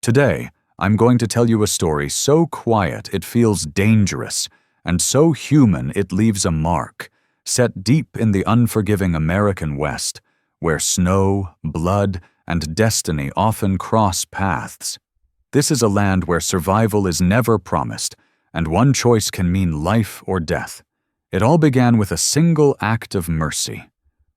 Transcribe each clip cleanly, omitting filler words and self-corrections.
Today, I'm going to tell you a story so quiet it feels dangerous, and so human it leaves a mark, set deep in the unforgiving American West, where snow, blood, and destiny often cross paths. This is a land where survival is never promised, and one choice can mean life or death. It all began with a single act of mercy,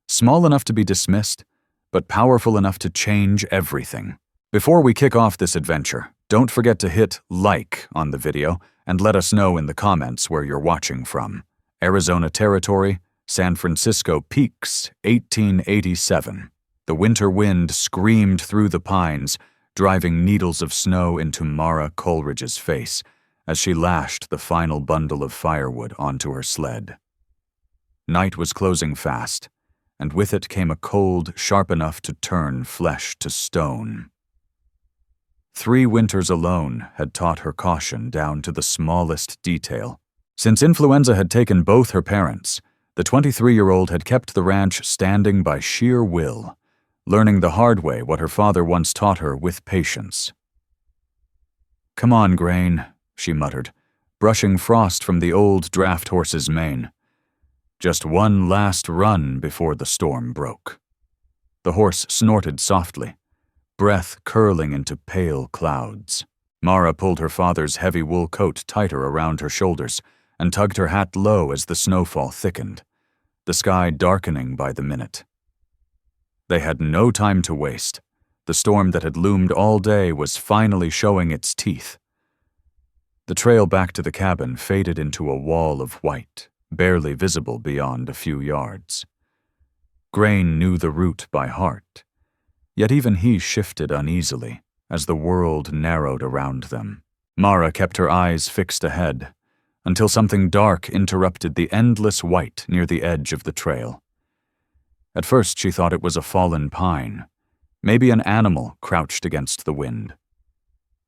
small enough to be dismissed, but powerful enough to change everything. Before we kick off this adventure, don't forget to hit like on the video and let us know in the comments where you're watching from. Arizona Territory, San Francisco Peaks, 1887. The winter wind screamed through the pines, driving needles of snow into Mara Coleridge's face as she lashed the final bundle of firewood onto her sled. Night was closing fast, and with it came a cold sharp enough to turn flesh to stone. 3 winters alone had taught her caution down to the smallest detail. Since influenza had taken both her parents, the 23-year-old had kept the ranch standing by sheer will, learning the hard way what her father once taught her with patience. "Come on, Grain," she muttered, brushing frost from the old draft horse's mane. Just one last run before the storm broke. The horse snorted softly, breath curling into pale clouds. Mara pulled her father's heavy wool coat tighter around her shoulders and tugged her hat low as the snowfall thickened, the sky darkening by the minute. They had no time to waste. The storm that had loomed all day was finally showing its teeth. The trail back to the cabin faded into a wall of white, barely visible beyond a few yards. Grain knew the route by heart, yet even he shifted uneasily as the world narrowed around them. Mara kept her eyes fixed ahead until something dark interrupted the endless white near the edge of the trail. At first she thought it was a fallen pine, maybe an animal crouched against the wind.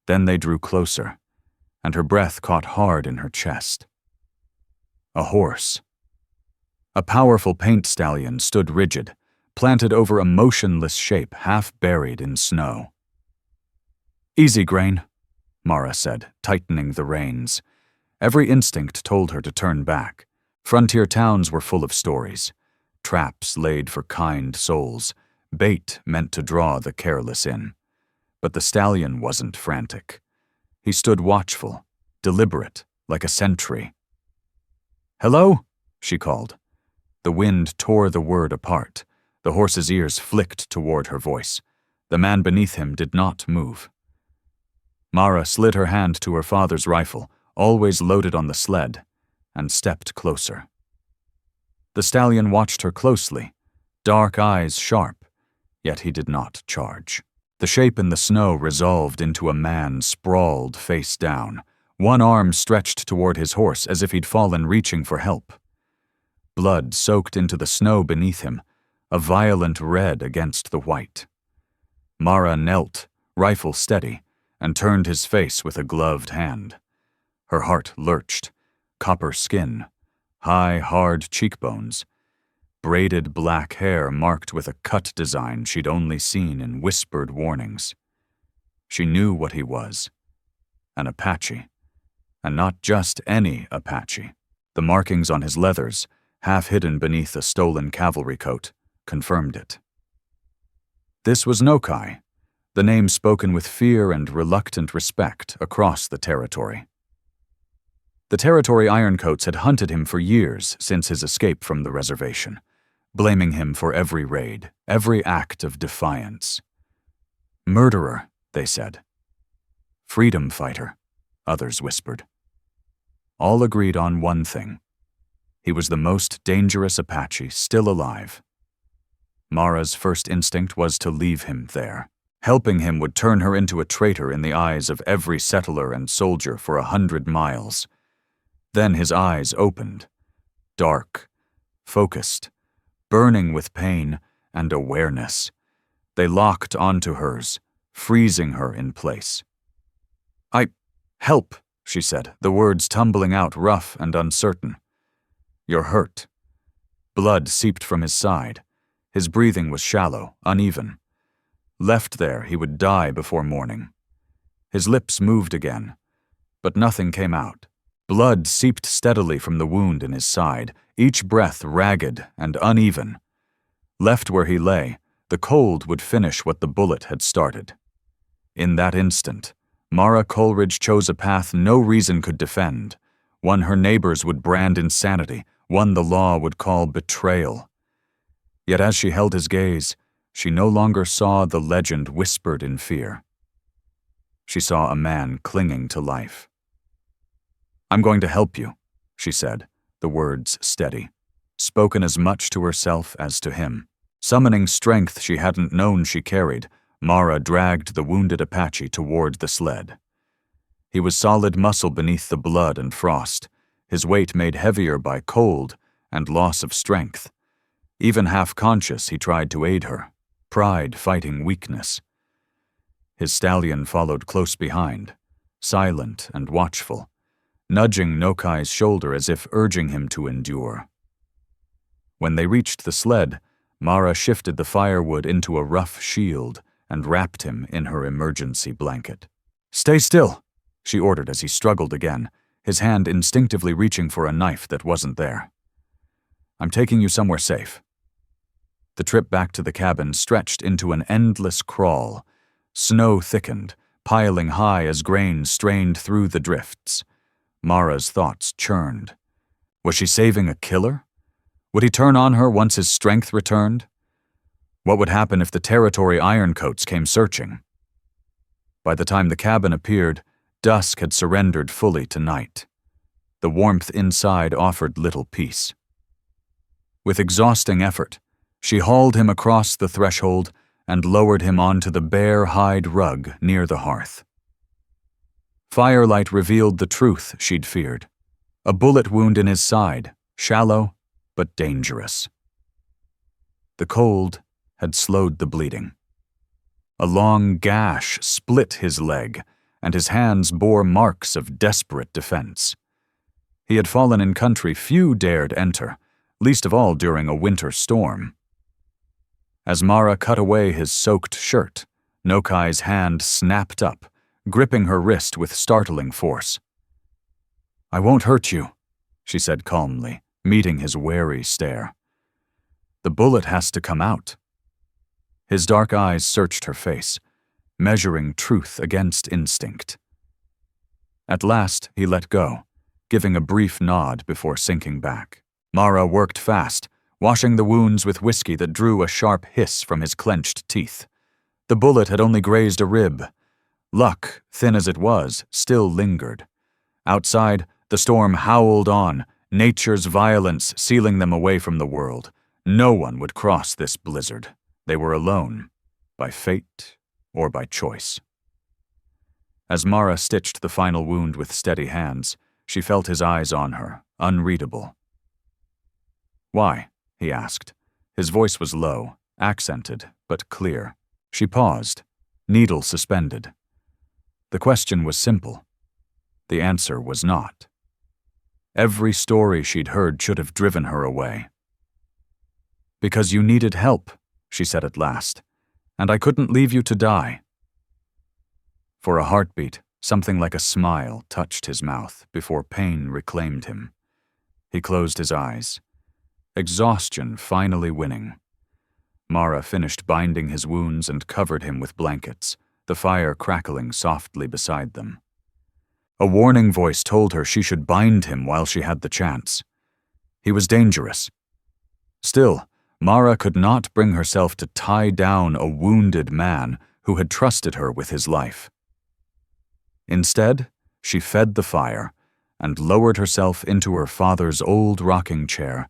Then they drew closer, and her breath caught hard in her chest. A horse. A powerful paint stallion stood rigid, planted over a motionless shape half buried in snow. "Easy, Grain," Mara said, tightening the reins. Every instinct told her to turn back. Frontier towns were full of stories. Traps laid for kind souls, bait meant to draw the careless in. But the stallion wasn't frantic. He stood watchful, deliberate, like a sentry. "Hello?" she called. The wind tore the word apart. The horse's ears flicked toward her voice. The man beneath him did not move. Mara slid her hand to her father's rifle, always loaded on the sled, and stepped closer. The stallion watched her closely, dark eyes sharp, yet he did not charge. The shape in the snow resolved into a man sprawled face down, one arm stretched toward his horse as if he'd fallen reaching for help. Blood soaked into the snow beneath him, a violent red against the white. Mara knelt, rifle steady, and turned his face with a gloved hand. Her heart lurched, copper skin, high, hard cheekbones, braided black hair marked with a cut design she'd only seen in whispered warnings. She knew what he was, an Apache, and not just any Apache. The markings on his leathers, half hidden beneath a stolen cavalry coat, confirmed it. This was Nokai, the name spoken with fear and reluctant respect across the territory. The Territory Ironcoats had hunted him for years since his escape from the reservation, blaming him for every raid, every act of defiance. "Murderer," they said. "Freedom fighter," others whispered. All agreed on one thing. He was the most dangerous Apache still alive. Mara's first instinct was to leave him there. Helping him would turn her into a traitor in the eyes of every settler and soldier for 100 miles. Then his eyes opened, dark, focused, burning with pain and awareness. They locked onto hers, freezing her in place. Help," she said, the words tumbling out rough and uncertain. "You're hurt." Blood seeped from his side. His breathing was shallow, uneven. Left there, he would die before morning. His lips moved again, but nothing came out. Blood seeped steadily from the wound in his side, each breath ragged and uneven. Left where he lay, the cold would finish what the bullet had started. In that instant, Mara Coleridge chose a path no reason could defend, one her neighbors would brand insanity, one the law would call betrayal. Yet as she held his gaze, she no longer saw the legend whispered in fear. She saw a man clinging to life. "I'm going to help you," she said, the words steady, spoken as much to herself as to him. Summoning strength she hadn't known she carried, Mara dragged the wounded Apache toward the sled. He was solid muscle beneath the blood and frost, his weight made heavier by cold and loss of strength. Even half-conscious, he tried to aid her, pride fighting weakness. His stallion followed close behind, silent and watchful, nudging Nokai's shoulder as if urging him to endure. When they reached the sled, Mara shifted the firewood into a rough shield and wrapped him in her emergency blanket. "Stay still," she ordered as he struggled again, his hand instinctively reaching for a knife that wasn't there. "I'm taking you somewhere safe." The trip back to the cabin stretched into an endless crawl. Snow thickened, piling high as grain strained through the drifts. Mara's thoughts churned. Was she saving a killer? Would he turn on her once his strength returned? What would happen if the territory ironcoats came searching? By the time the cabin appeared, dusk had surrendered fully to night. The warmth inside offered little peace. With exhausting effort, she hauled him across the threshold and lowered him onto the bare hide rug near the hearth. Firelight revealed the truth she'd feared. A bullet wound in his side, shallow but dangerous. The cold had slowed the bleeding. A long gash split his leg, and his hands bore marks of desperate defense. He had fallen in country few dared enter, least of all during a winter storm. As Mara cut away his soaked shirt, Nokai's hand snapped up, gripping her wrist with startling force. "I won't hurt you," she said calmly, meeting his wary stare. "The bullet has to come out." His dark eyes searched her face, measuring truth against instinct. At last, he let go, giving a brief nod before sinking back. Mara worked fast, washing the wounds with whiskey that drew a sharp hiss from his clenched teeth. The bullet had only grazed a rib. Luck, thin as it was, still lingered. Outside, the storm howled on, nature's violence sealing them away from the world. No one would cross this blizzard. They were alone, by fate or by choice. As Mara stitched the final wound with steady hands, she felt his eyes on her, unreadable. "Why?" he asked. His voice was low, accented, but clear. She paused, needle suspended. The question was simple. The answer was not. Every story she'd heard should have driven her away. "Because you needed help," she said at last, "and I couldn't leave you to die." For a heartbeat, something like a smile touched his mouth before pain reclaimed him. He closed his eyes, exhaustion finally winning. Mara finished binding his wounds and covered him with blankets, the fire crackling softly beside them. A warning voice told her she should bind him while she had the chance. He was dangerous. Still, Mara could not bring herself to tie down a wounded man who had trusted her with his life. Instead, she fed the fire and lowered herself into her father's old rocking chair,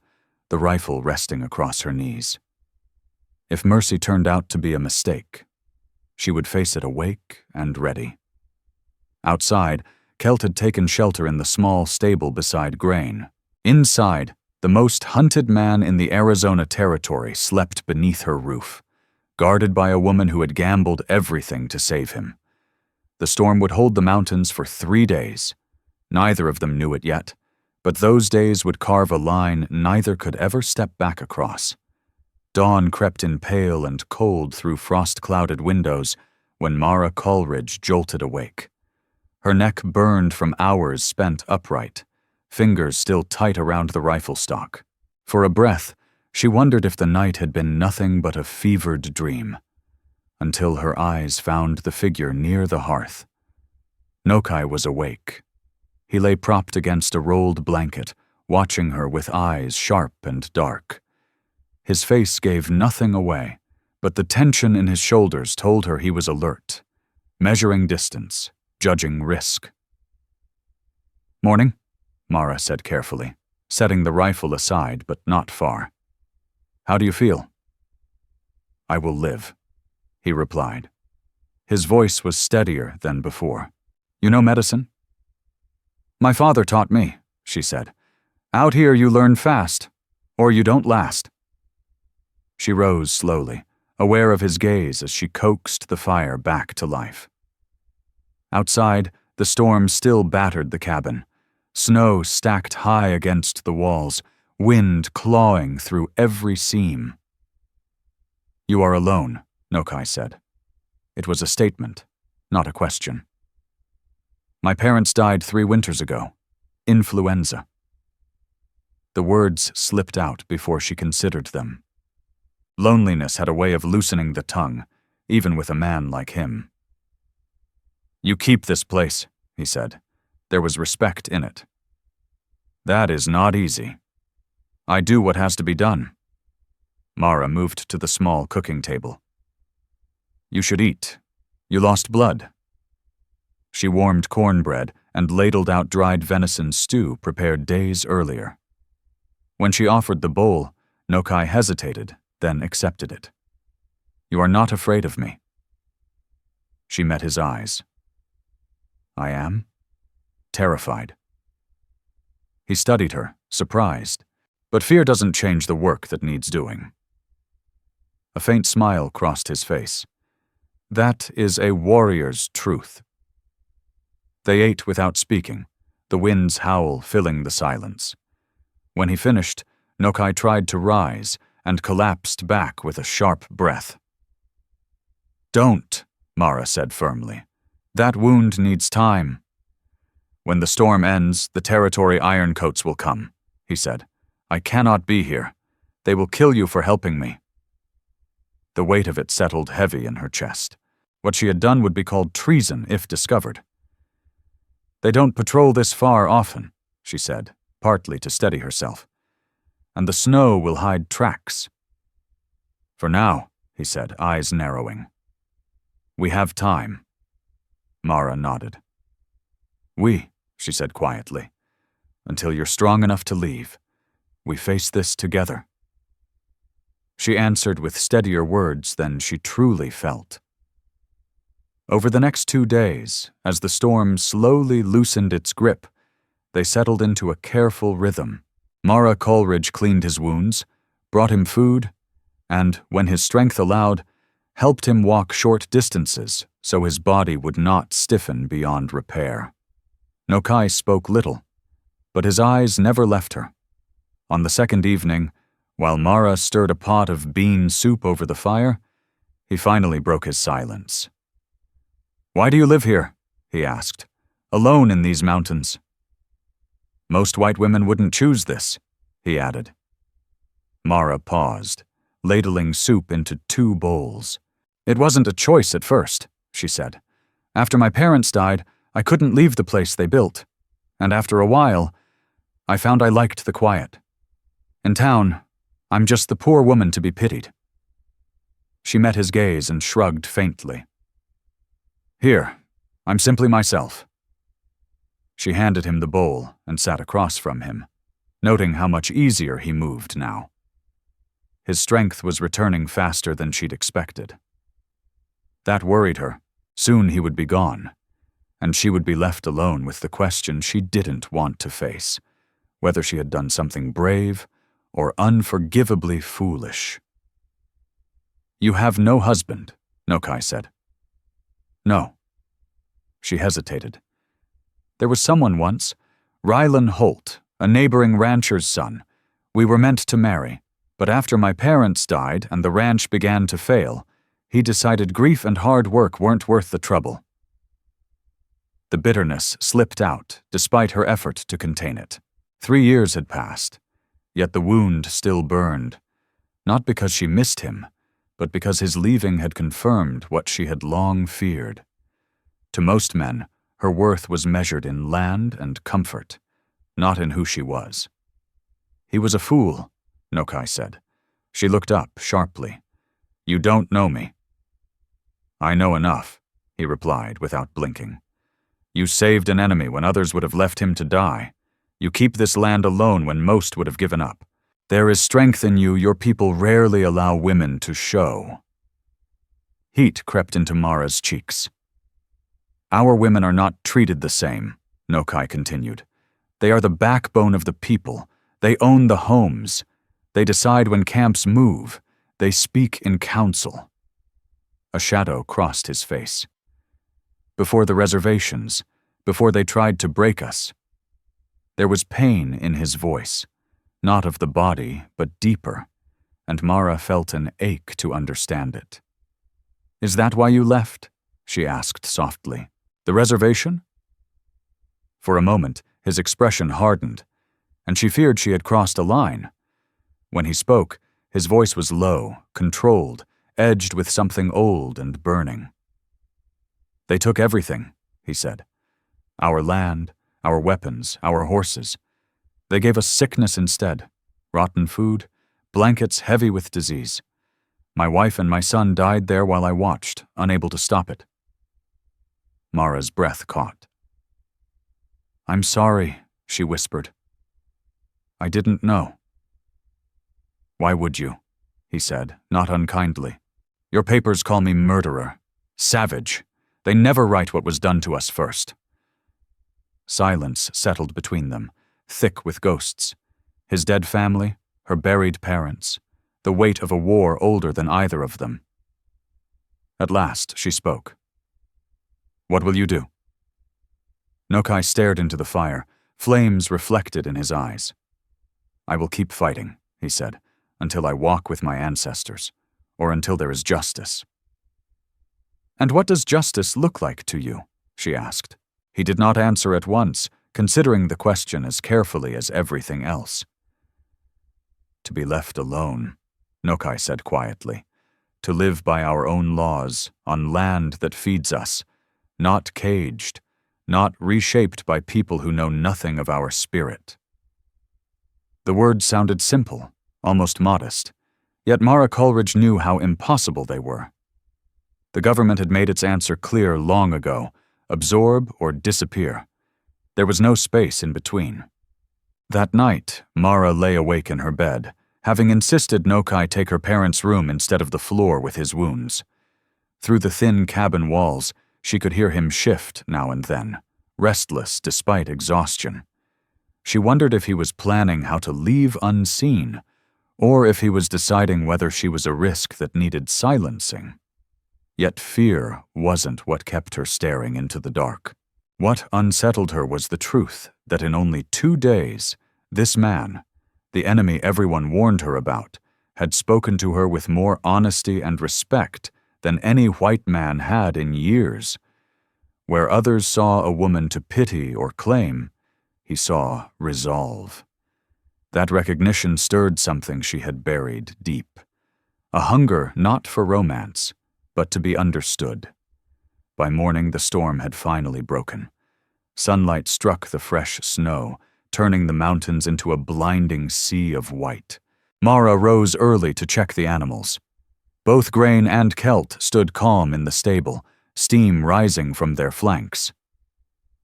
the rifle resting across her knees. If mercy turned out to be a mistake, she would face it awake and ready. Outside, Kelt had taken shelter in the small stable beside Grain. Inside, the most hunted man in the Arizona territory slept beneath her roof, guarded by a woman who had gambled everything to save him. The storm would hold the mountains for 3 days. Neither of them knew it yet, but those days would carve a line neither could ever step back across. Dawn crept in pale and cold through frost-clouded windows when Mara Coleridge jolted awake. Her neck burned from hours spent upright, fingers still tight around the rifle stock. For a breath, she wondered if the night had been nothing but a fevered dream, until her eyes found the figure near the hearth. Nokai was awake. He lay propped against a rolled blanket, watching her with eyes sharp and dark. His face gave nothing away, but the tension in his shoulders told her he was alert, measuring distance, judging risk. "Morning," Mara said carefully, setting the rifle aside but not far. "How do you feel?" "I will live," he replied. His voice was steadier than before. "You know medicine?" "My father taught me," she said. "Out here you learn fast, or you don't last." She rose slowly, aware of his gaze as she coaxed the fire back to life. Outside, the storm still battered the cabin, snow stacked high against the walls, wind clawing through every seam. "You are alone," Nokai said. It was a statement, not a question. "My parents died 3 winters ago. Influenza." The words slipped out before she considered them. Loneliness had a way of loosening the tongue, even with a man like him. "You keep this place," he said. There was respect in it. "That is not easy." "I do what has to be done." Mara moved to the small cooking table. "You should eat. You lost blood." She warmed cornbread and ladled out dried venison stew prepared days earlier. When she offered the bowl, Nokai hesitated, then accepted it. "You are not afraid of me." She met his eyes. "I am?" Terrified. He studied her, surprised, but fear doesn't change the work that needs doing. A faint smile crossed his face. "That is a warrior's truth." They ate without speaking, the wind's howl filling the silence. When he finished, Nokai tried to rise and collapsed back with a sharp breath. "Don't," Mara said firmly. "That wound needs time." "When the storm ends, the territory ironcoats will come," he said. "I cannot be here. They will kill you for helping me." The weight of it settled heavy in her chest. What she had done would be called treason if discovered. "They don't patrol this far often," she said, partly to steady herself. "And the snow will hide tracks." "For now," he said, eyes narrowing. "We have time." Mara nodded. "We," she said quietly, "until you're strong enough to leave. We face this together." She answered with steadier words than she truly felt. Over the next 2 days, as the storm slowly loosened its grip, they settled into a careful rhythm. Mara Coleridge cleaned his wounds, brought him food, and, when his strength allowed, helped him walk short distances so his body would not stiffen beyond repair. Nokai spoke little, but his eyes never left her. On the second evening, while Mara stirred a pot of bean soup over the fire, he finally broke his silence. "Why do you live here?" he asked. "Alone in these mountains?" "Most white women wouldn't choose this," he added. Mara paused, ladling soup into 2 bowls. "It wasn't a choice at first," she said. "After my parents died, I couldn't leave the place they built. And after a while, I found I liked the quiet. In town, I'm just the poor woman to be pitied." She met his gaze and shrugged faintly. "Here, I'm simply myself." She handed him the bowl and sat across from him, noting how much easier he moved now. His strength was returning faster than she'd expected. That worried her. Soon he would be gone, and she would be left alone with the question she didn't want to face, whether she had done something brave or unforgivably foolish. "You have no husband," Nokai said. "No." She hesitated. "There was someone once, Rylan Holt, a neighboring rancher's son. We were meant to marry, but after my parents died and the ranch began to fail, he decided grief and hard work weren't worth the trouble." The bitterness slipped out, despite her effort to contain it. 3 years had passed, yet the wound still burned, not because she missed him, but because his leaving had confirmed what she had long feared. To most men, her worth was measured in land and comfort, not in who she was. "He was a fool," Nokai said. She looked up sharply. "You don't know me." "I know enough," he replied without blinking. "You saved an enemy when others would have left him to die. You keep this land alone when most would have given up. There is strength in you your people rarely allow women to show." Heat crept into Mara's cheeks. "Our women are not treated the same," Nokai continued. "They are the backbone of the people. They own the homes. They decide when camps move. They speak in council." A shadow crossed his face. "Before the reservations, before they tried to break us." There was pain in his voice, not of the body, but deeper, and Mara felt an ache to understand it. "Is that why you left?" she asked softly. "The reservation?" For a moment, his expression hardened, and she feared she had crossed a line. When he spoke, his voice was low, controlled, edged with something old and burning. "They took everything," he said. "Our land, our weapons, our horses. They gave us sickness instead, rotten food, blankets heavy with disease. My wife and my son died there while I watched, unable to stop it." Mara's breath caught. "I'm sorry," she whispered. "I didn't know." "Why would you?" he said, not unkindly. "Your papers call me murderer, savage. They never write what was done to us first." Silence settled between them, thick with ghosts. His dead family, her buried parents, the weight of a war older than either of them. At last she spoke. "What will you do?" Nokai stared into the fire, flames reflected in his eyes. "I will keep fighting," he said, "until I walk with my ancestors, or until there is justice." "And what does justice look like to you?" she asked. He did not answer at once, considering the question as carefully as everything else. "To be left alone," Nokai said quietly. "To live by our own laws, on land that feeds us, not caged, not reshaped by people who know nothing of our spirit." The words sounded simple, almost modest, yet Mara Coleridge knew how impossible they were. The government had made its answer clear long ago: absorb or disappear. There was no space in between. That night, Mara lay awake in her bed, having insisted Nokai take her parents' room instead of the floor with his wounds. Through the thin cabin walls, she could hear him shift now and then, restless despite exhaustion. She wondered if he was planning how to leave unseen, or if he was deciding whether she was a risk that needed silencing. Yet fear wasn't what kept her staring into the dark. What unsettled her was the truth that in only 2 days, this man, the enemy everyone warned her about, had spoken to her with more honesty and respect than any white man had in years. Where others saw a woman to pity or claim, he saw resolve. That recognition stirred something she had buried deep. A hunger not for romance, but to be understood. By morning, the storm had finally broken. Sunlight struck the fresh snow, turning the mountains into a blinding sea of white. Mara rose early to check the animals. Both Grain and Celt stood calm in the stable, steam rising from their flanks.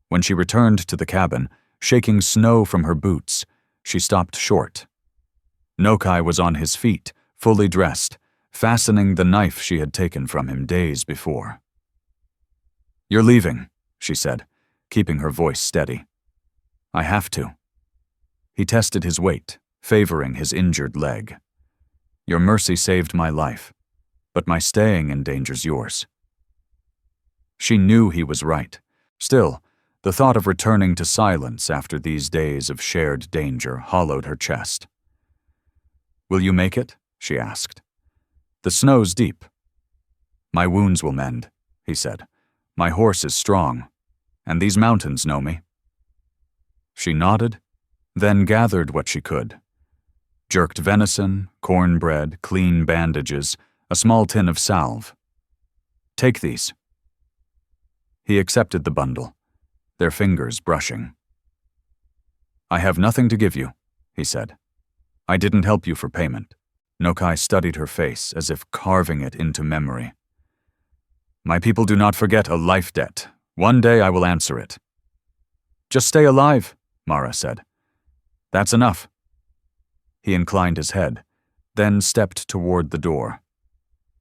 When she returned to the cabin, shaking snow from her boots, she stopped short. Nokai was on his feet, fully dressed, fastening the knife she had taken from him days before. "You're leaving," she said, keeping her voice steady. "I have to." He tested his weight, favoring his injured leg. "Your mercy saved my life, but my staying endangers yours." She knew he was right. Still, the thought of returning to silence after these days of shared danger hollowed her chest. "Will you make it?" she asked. "The snow's deep." "My wounds will mend," he said. "My horse is strong, and these mountains know me." She nodded, then gathered what she could. Jerked venison, cornbread, clean bandages, a small tin of salve. "Take these." He accepted the bundle, their fingers brushing. "I have nothing to give you," he said. "I didn't help you for payment." Nokai studied her face as if carving it into memory. "My people do not forget a life debt. One day I will answer it." "Just stay alive," Mara said. "That's enough." He inclined his head, then stepped toward the door.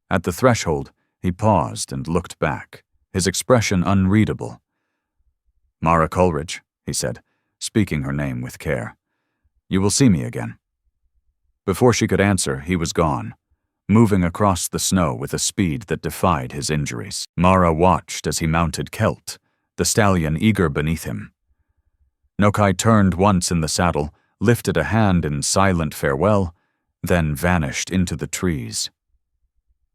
At the threshold, he paused and looked back, his expression unreadable. "Mara Coleridge," he said, speaking her name with care. "You will see me again." Before she could answer, he was gone, moving across the snow with a speed that defied his injuries. Mara watched as he mounted Kelt, the stallion eager beneath him. Nokai turned once in the saddle, lifted a hand in silent farewell, then vanished into the trees.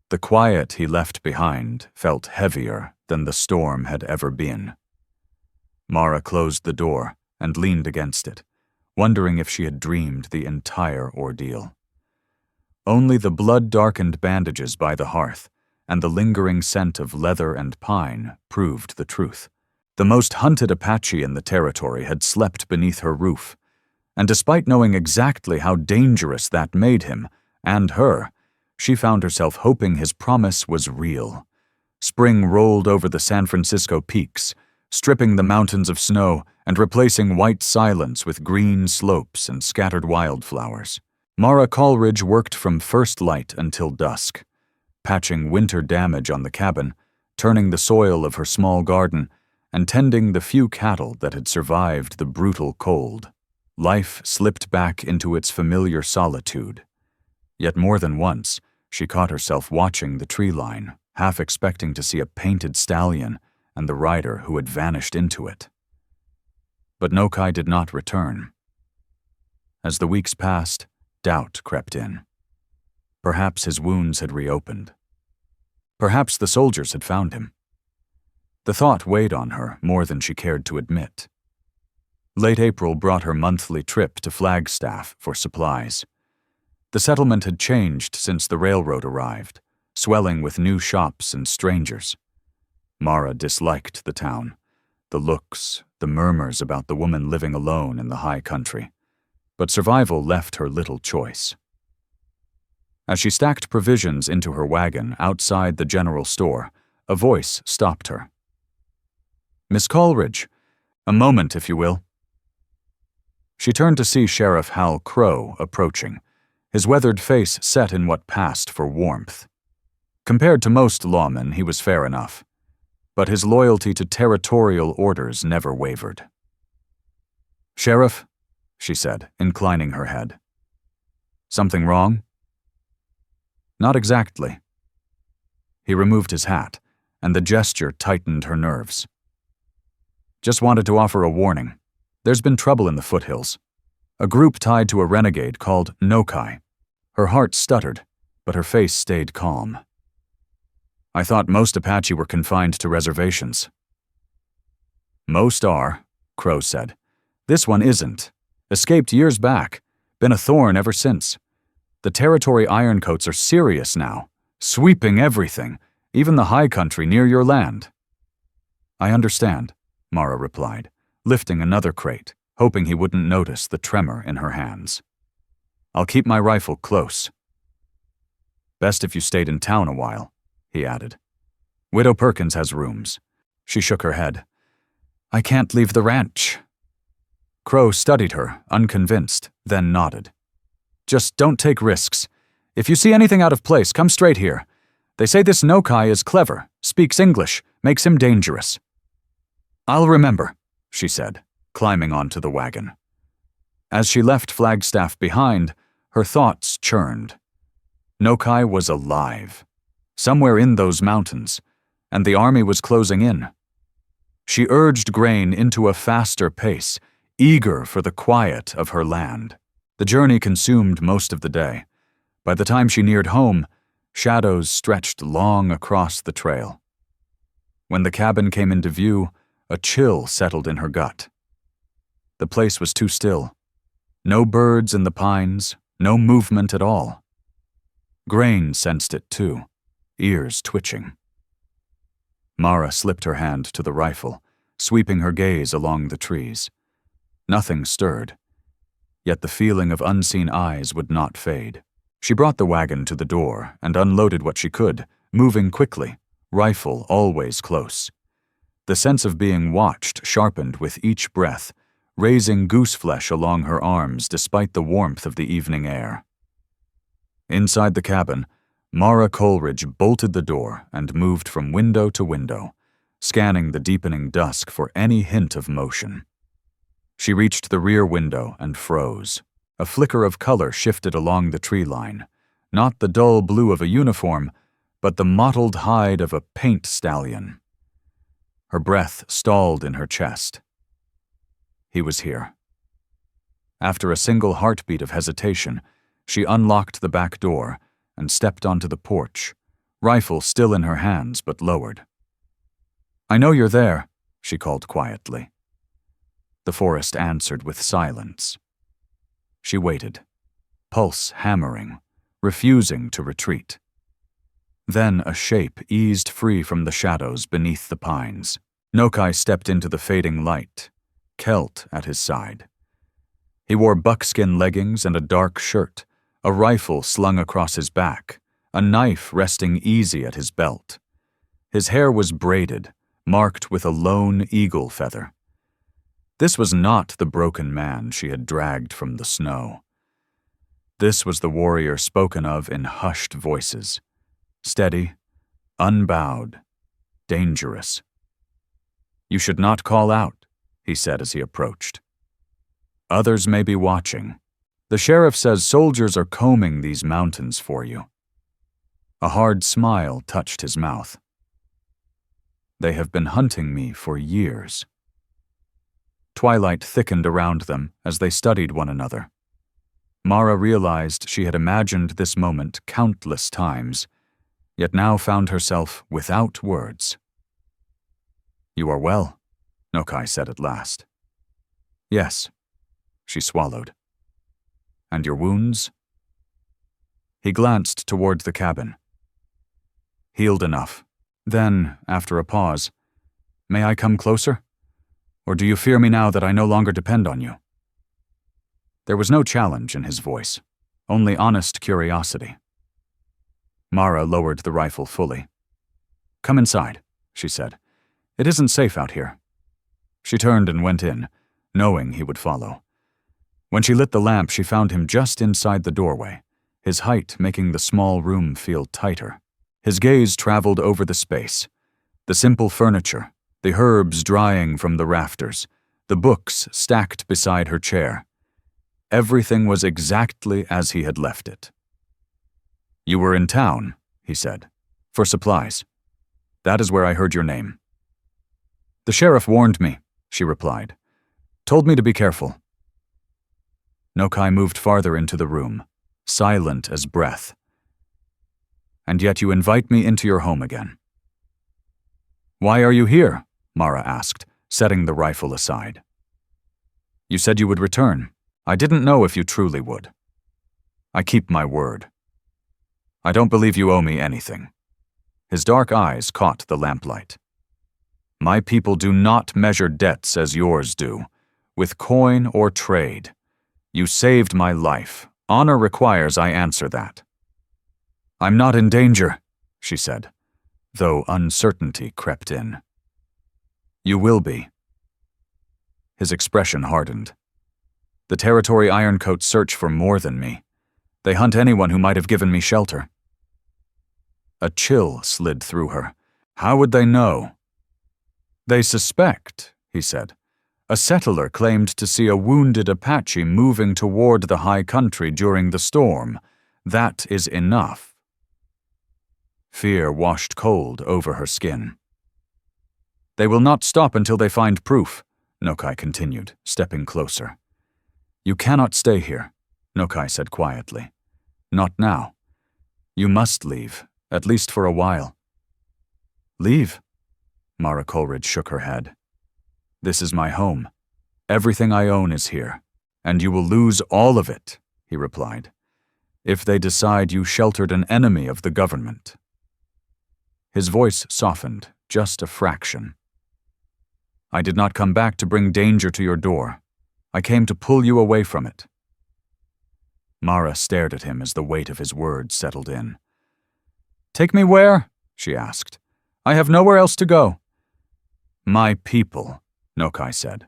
The quiet he left behind felt heavier than the storm had ever been. Mara closed the door and leaned against it, wondering if she had dreamed the entire ordeal. Only the blood-darkened bandages by the hearth and the lingering scent of leather and pine proved the truth. The most hunted Apache in the territory had slept beneath her roof, and despite knowing exactly how dangerous that made him, and her, she found herself hoping his promise was real. Spring rolled over the San Francisco peaks, stripping the mountains of snow and replacing white silence with green slopes and scattered wildflowers. Mara Coleridge worked from first light until dusk, patching winter damage on the cabin, turning the soil of her small garden, and tending the few cattle that had survived the brutal cold. Life slipped back into its familiar solitude. Yet more than once, she caught herself watching the tree line, half expecting to see a painted stallion and the rider who had vanished into it. But Nokai did not return. As the weeks passed, doubt crept in. Perhaps his wounds had reopened. Perhaps the soldiers had found him. The thought weighed on her more than she cared to admit. Late April brought her monthly trip to Flagstaff for supplies. The settlement had changed since the railroad arrived, swelling with new shops and strangers. Mara disliked the town, the looks, the murmurs about the woman living alone in the high country. But survival left her little choice. As she stacked provisions into her wagon outside the general store, a voice stopped her. "Miss Coleridge, a moment, if you will." She turned to see Sheriff Hal Crow approaching, his weathered face set in what passed for warmth. Compared to most lawmen, he was fair enough, but his loyalty to territorial orders never wavered. "Sheriff," she said, inclining her head. "Something wrong?" "Not exactly." He removed his hat, and the gesture tightened her nerves. "Just wanted to offer a warning. There's been trouble in the foothills. A group tied to a renegade called Nokai." Her heart stuttered, but her face stayed calm. "I thought most Apache were confined to reservations." "Most are," Crow said. "This one isn't. Escaped years back. Been a thorn ever since. The territory ironcoats are serious now, sweeping everything, even the high country near your land." "I understand," Mara replied, lifting another crate, hoping he wouldn't notice the tremor in her hands. "I'll keep my rifle close." "Best if you stayed in town a while," he added. "Widow Perkins has rooms." She shook her head. "I can't leave the ranch." Crow studied her, unconvinced, then nodded. "Just don't take risks. If you see anything out of place, come straight here. They say this Nokai is clever, speaks English, makes him dangerous." "I'll remember," she said, climbing onto the wagon. As she left Flagstaff behind, her thoughts churned. Nokai was alive, somewhere in those mountains, and the army was closing in. She urged Grain into a faster pace, eager for the quiet of her land. The journey consumed most of the day. By the time she neared home, shadows stretched long across the trail. When the cabin came into view, A chill settled in her gut. The place was too still. No birds in the pines, no movement at all. Grain sensed it too, ears twitching. Mara slipped her hand to the rifle, sweeping her gaze along the trees. Nothing stirred, yet the feeling of unseen eyes would not fade. She brought the wagon to the door and unloaded what she could, moving quickly, rifle always close. The sense of being watched sharpened with each breath, raising gooseflesh along her arms despite the warmth of the evening air. Inside the cabin, Mara Coleridge bolted the door and moved from window to window, scanning the deepening dusk for any hint of motion. She reached the rear window and froze. A flicker of color shifted along the tree line, not the dull blue of a uniform, but the mottled hide of a paint stallion. Her breath stalled in her chest. He was here. After a single heartbeat of hesitation, she unlocked the back door and stepped onto the porch, rifle still in her hands but lowered. "I know you're there," she called quietly. The forest answered with silence. She waited, pulse hammering, refusing to retreat. Then a shape eased free from the shadows beneath the pines. Nokai stepped into the fading light, Celt at his side. He wore buckskin leggings and a dark shirt, a rifle slung across his back, a knife resting easy at his belt. His hair was braided, marked with a lone eagle feather. This was not the broken man she had dragged from the snow. This was the warrior spoken of in hushed voices, steady, unbowed, dangerous. "You should not call out," he said as he approached. "Others may be watching. The sheriff says soldiers are combing these mountains for you." A hard smile touched his mouth. "They have been hunting me for years." Twilight thickened around them as they studied one another. Mara realized she had imagined this moment countless times, yet now found herself without words. "You are well," Nokai said at last. "Yes," she swallowed. "And your wounds?" He glanced toward the cabin. "Healed enough." Then, after a pause, "May I come closer? Or do you fear me now that I no longer depend on you?" There was no challenge in his voice, only honest curiosity. Mara lowered the rifle fully. "Come inside," she said. "It isn't safe out here." She turned and went in, knowing he would follow. When she lit the lamp, she found him just inside the doorway, his height making the small room feel tighter. His gaze traveled over the space, the simple furniture, the herbs drying from the rafters, the books stacked beside her chair. Everything was exactly as he had left it. "You were in town," he said, "for supplies. That is where I heard your name." "The sheriff warned me," she replied. "Told me to be careful." Nokai moved farther into the room, silent as breath. "And yet you invite me into your home again." "Why are you here?" Mara asked, setting the rifle aside. "You said you would return. I didn't know if you truly would." "I keep my word." "I don't believe you owe me anything." His dark eyes caught the lamplight. "My people do not measure debts as yours do, with coin or trade. You saved my life. Honor requires I answer that." "I'm not in danger," she said, though uncertainty crept in. "You will be." His expression hardened. "The Territory Ironcoats search for more than me. They hunt anyone who might have given me shelter." A chill slid through her. How would they know? "They suspect," he said. "A settler claimed to see a wounded Apache moving toward the high country during the storm. That is enough." Fear washed cold over her skin. "They will not stop until they find proof," Nokai continued, stepping closer. "You cannot stay here," Nokai said quietly. "Not now. You must leave, at least for a while." "Leave?" Mara Coleridge shook her head. This is my home. Everything I own is here, and you will lose all of it, he replied, if they decide you sheltered an enemy of the government. His voice softened, just a fraction. I did not come back to bring danger to your door. I came to pull you away from it. Mara stared at him as the weight of his words settled in. Take me where? She asked. I have nowhere else to go. My people, Nokai said.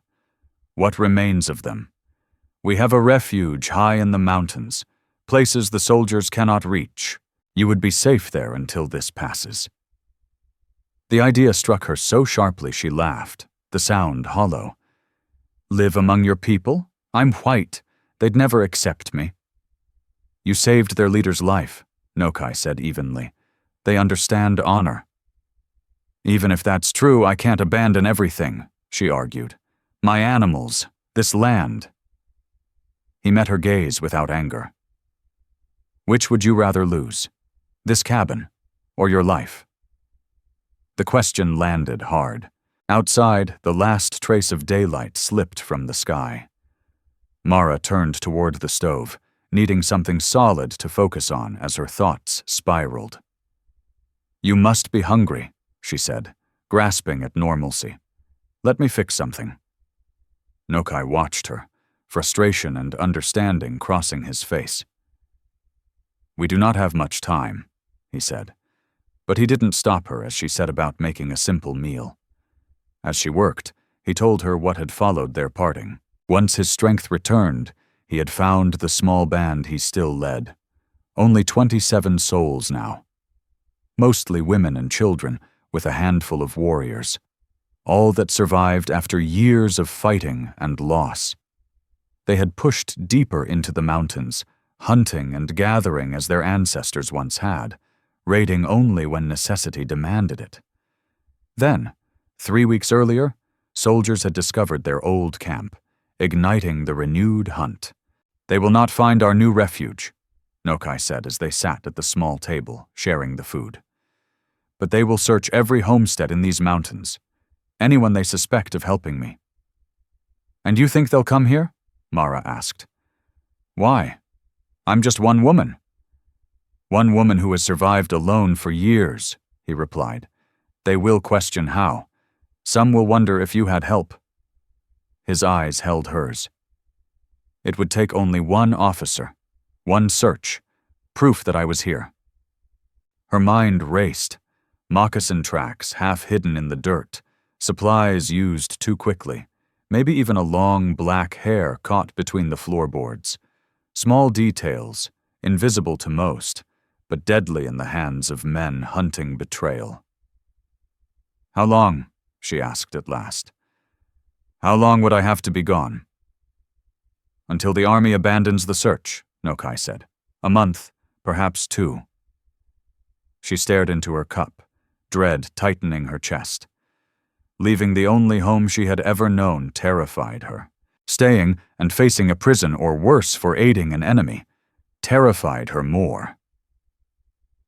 What remains of them? We have a refuge high in the mountains, places the soldiers cannot reach. You would be safe there until this passes. The idea struck her so sharply she laughed, the sound hollow. Live among your people? I'm white. They'd never accept me. You saved their leader's life, Nokai said evenly. They understand honor. Even if that's true, I can't abandon everything, she argued. My animals, this land. He met her gaze without anger. Which would you rather lose? This cabin, or your life? The question landed hard. Outside, the last trace of daylight slipped from the sky. Mara turned toward the stove, needing something solid to focus on as her thoughts spiraled. You must be hungry, she said, grasping at normalcy. Let me fix something. Nokai watched her, frustration and understanding crossing his face. We do not have much time, he said, but he didn't stop her as she set about making a simple meal. As she worked, he told her what had followed their parting. Once his strength returned, he had found the small band he still led. Only 27 souls now. Mostly women and children, with a handful of warriors. All that survived after years of fighting and loss. They had pushed deeper into the mountains, hunting and gathering as their ancestors once had, raiding only when necessity demanded it. Then, 3 weeks earlier, soldiers had discovered their old camp, igniting the renewed hunt. They will not find our new refuge, Nokai said as they sat at the small table, sharing the food. But they will search every homestead in these mountains, anyone they suspect of helping me. And you think they'll come here? Mara asked. Why? I'm just one woman. One woman who has survived alone for years, he replied. They will question how. Some will wonder if you had help. His eyes held hers. It would take only one officer, one search, proof that I was here. Her mind raced. Moccasin tracks half hidden in the dirt, supplies used too quickly, maybe even a long black hair caught between the floorboards. Small details, invisible to most, but deadly in the hands of men hunting betrayal. How long? She asked at last. How long would I have to be gone? Until the army abandons the search, Nokai said. A month, perhaps 2. She stared into her cup, dread tightening her chest. Leaving the only home she had ever known terrified her. Staying and facing a prison or worse for aiding an enemy terrified her more.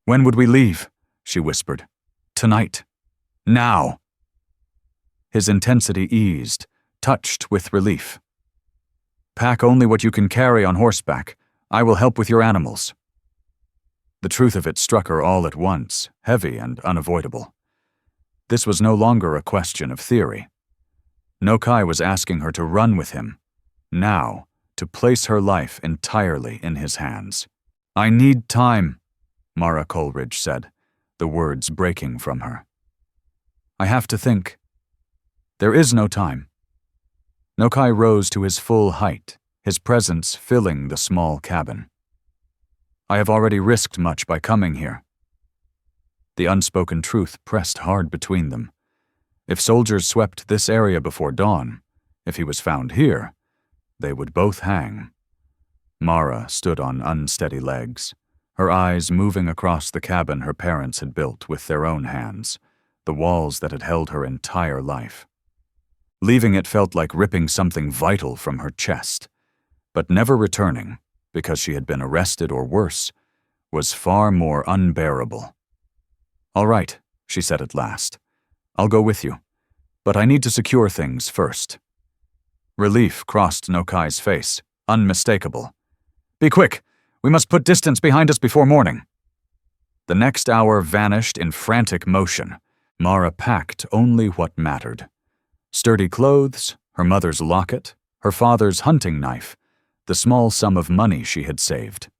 When would we leave? She whispered. Tonight. Now. His intensity eased, touched with relief. Pack only what you can carry on horseback. I will help with your animals. The truth of it struck her all at once, heavy and unavoidable. This was no longer a question of theory. Nokai was asking her to run with him, now, to place her life entirely in his hands. I need time, Mara Coleridge said, the words breaking from her. I have to think. There is no time. Nokai rose to his full height, his presence filling the small cabin. I have already risked much by coming here. The unspoken truth pressed hard between them. If soldiers swept this area before dawn, if he was found here, they would both hang. Mara stood on unsteady legs, her eyes moving across the cabin her parents had built with their own hands, the walls that had held her entire life. Leaving it felt like ripping something vital from her chest, but never returning, because she had been arrested or worse, was far more unbearable. All right, she said at last. I'll go with you. But I need to secure things first. Relief crossed Nokai's face, unmistakable. Be quick! We must put distance behind us before morning. The next hour vanished in frantic motion. Mara packed only what mattered. Sturdy clothes, her mother's locket, her father's hunting knife, the small sum of money she had saved.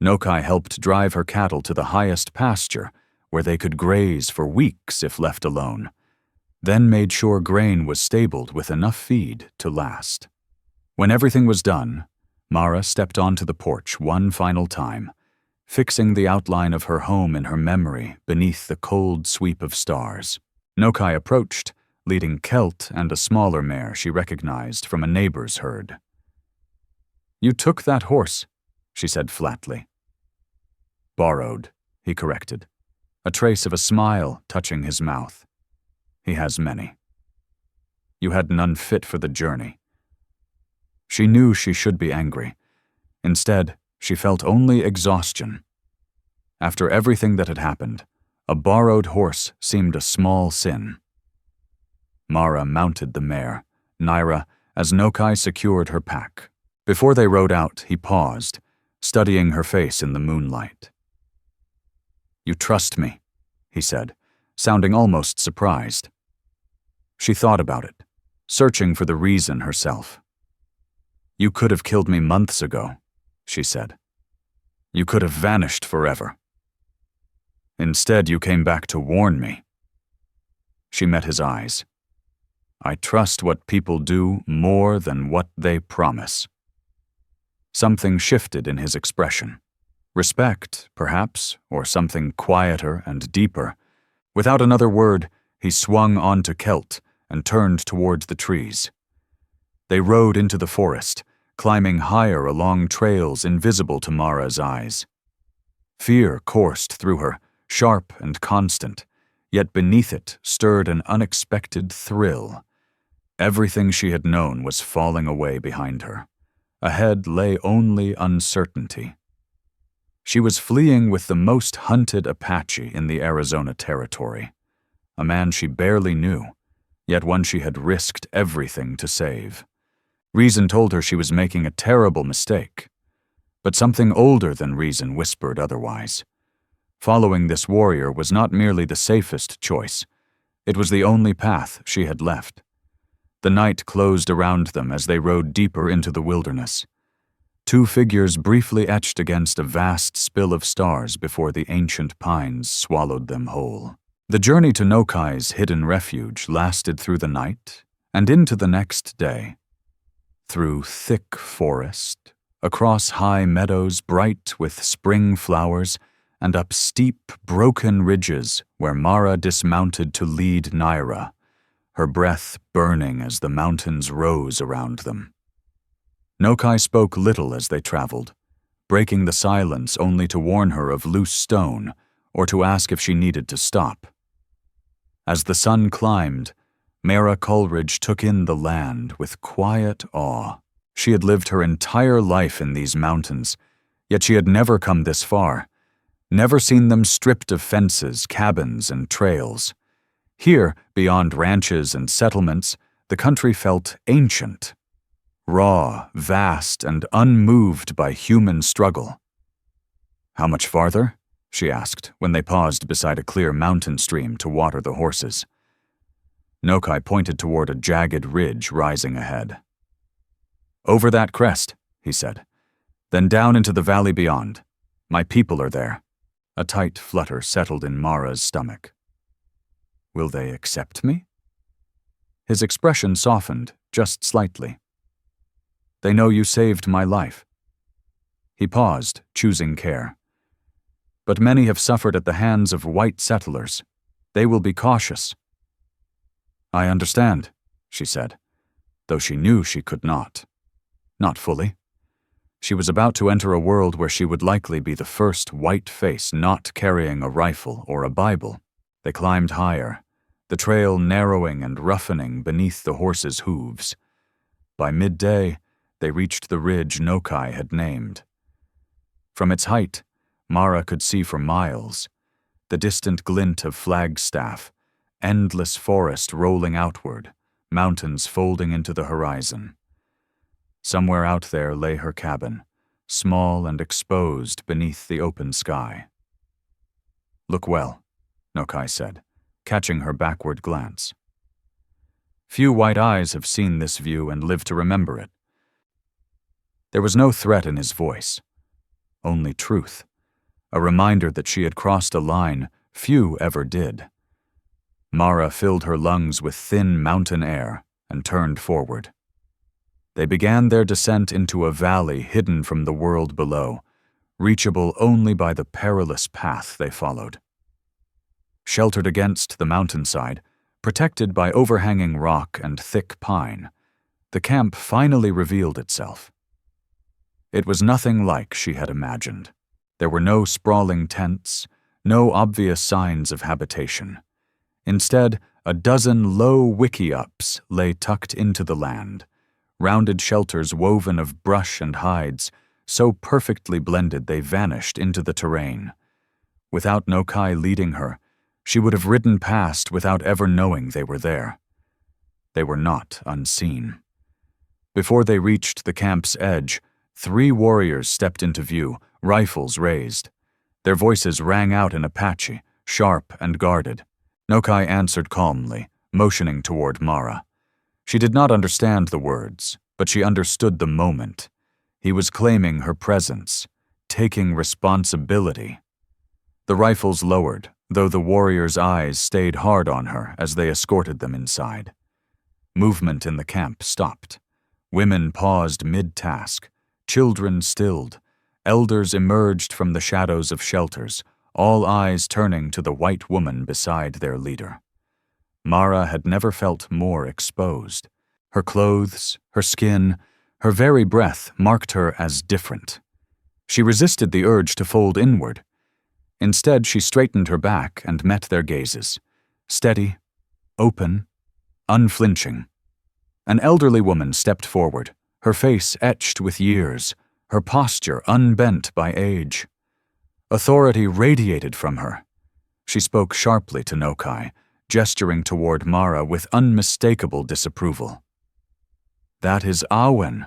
Nokai helped drive her cattle to the highest pasture, where they could graze for weeks if left alone, then made sure grain was stabled with enough feed to last. When everything was done, Mara stepped onto the porch one final time, fixing the outline of her home in her memory beneath the cold sweep of stars. Nokai approached, leading Celt and a smaller mare she recognized from a neighbor's herd. You took that horse, she said flatly. Borrowed, he corrected, a trace of a smile touching his mouth. He has many. You had none fit for the journey. She knew she should be angry. Instead, she felt only exhaustion. After everything that had happened, a borrowed horse seemed a small sin. Mara mounted the mare, Naira, as Nokai secured her pack. Before they rode out, he paused, studying her face in the moonlight. You trust me, he said, sounding almost surprised. She thought about it, searching for the reason herself. You could have killed me months ago, she said. You could have vanished forever. Instead, you came back to warn me. She met his eyes. I trust what people do more than what they promise. Something shifted in his expression. Respect, perhaps, or something quieter and deeper. Without another word, he swung onto Celt and turned towards the trees. They rode into the forest, climbing higher along trails invisible to Mara's eyes. Fear coursed through her, sharp and constant, yet beneath it stirred an unexpected thrill. Everything she had known was falling away behind her. Ahead lay only uncertainty. She was fleeing with the most hunted Apache in the Arizona territory, a man she barely knew, yet one she had risked everything to save. Reason told her she was making a terrible mistake, but something older than reason whispered otherwise. Following this warrior was not merely the safest choice, it was the only path she had left. The night closed around them as they rode deeper into the wilderness. Two figures briefly etched against a vast spill of stars before the ancient pines swallowed them whole. The journey to Nokai's hidden refuge lasted through the night and into the next day. Through thick forest, across high meadows bright with spring flowers, and up steep, broken ridges where Mara dismounted to lead Naira, her breath burning as the mountains rose around them. Nokai spoke little as they traveled, breaking the silence only to warn her of loose stone or to ask if she needed to stop. As the sun climbed, Mara Coleridge took in the land with quiet awe. She had lived her entire life in these mountains, yet she had never come this far, never seen them stripped of fences, cabins, and trails. Here, beyond ranches and settlements, the country felt ancient, raw, vast, and unmoved by human struggle. How much farther? She asked when they paused beside a clear mountain stream to water the horses. Nokai pointed toward a jagged ridge rising ahead. Over that crest, he said, then down into the valley beyond. My people are there. A tight flutter settled in Mara's stomach. Will they accept me? His expression softened, just slightly. They know you saved my life. He paused, choosing care. But many have suffered at the hands of white settlers. They will be cautious. I understand, she said, though she knew she could not. Not fully. She was about to enter a world where she would likely be the first white face not carrying a rifle or a Bible. They climbed higher, the trail narrowing and roughening beneath the horses' hooves. By midday, they reached the ridge Nokai had named. From its height, Mara could see for miles, the distant glint of Flagstaff, endless forest rolling outward, mountains folding into the horizon. Somewhere out there lay her cabin, small and exposed beneath the open sky. "Look well," Nokai said, catching her backward glance. Few white eyes have seen this view and lived to remember it. There was no threat in his voice, only truth, a reminder that she had crossed a line few ever did. Mara filled her lungs with thin mountain air and turned forward. They began their descent into a valley hidden from the world below, reachable only by the perilous path they followed. Sheltered against the mountainside, protected by overhanging rock and thick pine, the camp finally revealed itself. It was nothing like she had imagined. There were no sprawling tents, no obvious signs of habitation. Instead, a dozen low wickiups lay tucked into the land, rounded shelters woven of brush and hides, so perfectly blended they vanished into the terrain. Without Nokai leading her, she would have ridden past without ever knowing they were there. They were not unseen. Before they reached the camp's edge, 3 warriors stepped into view, rifles raised. Their voices rang out in Apache, sharp and guarded. Nokai answered calmly, motioning toward Mara. She did not understand the words, but she understood the moment. He was claiming her presence, taking responsibility. The rifles lowered, though the warriors' eyes stayed hard on her as they escorted them inside. Movement in the camp stopped. Women paused mid-task. Children stilled. Elders emerged from the shadows of shelters, all eyes turning to the white woman beside their leader. Mara had never felt more exposed. Her clothes, her skin, her very breath marked her as different. She resisted the urge to fold inward. Instead, she straightened her back and met their gazes. Steady, open, unflinching. An elderly woman stepped forward, her face etched with years, her posture unbent by age. Authority radiated from her. She spoke sharply to Nokai, gesturing toward Mara with unmistakable disapproval. "That is Awen,"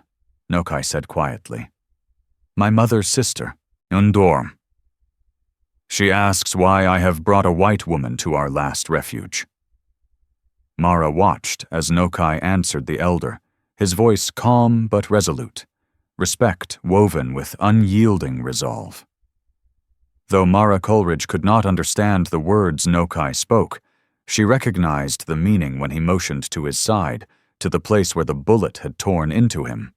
Nokai said quietly. "My mother's sister, Undor. She asks why I have brought a white woman to our last refuge." Mara watched as Nokai answered the elder, his voice calm but resolute, respect woven with unyielding resolve. Though Mara Coleridge could not understand the words Nokai spoke, she recognized the meaning when he motioned to his side, to the place where the bullet had torn into him.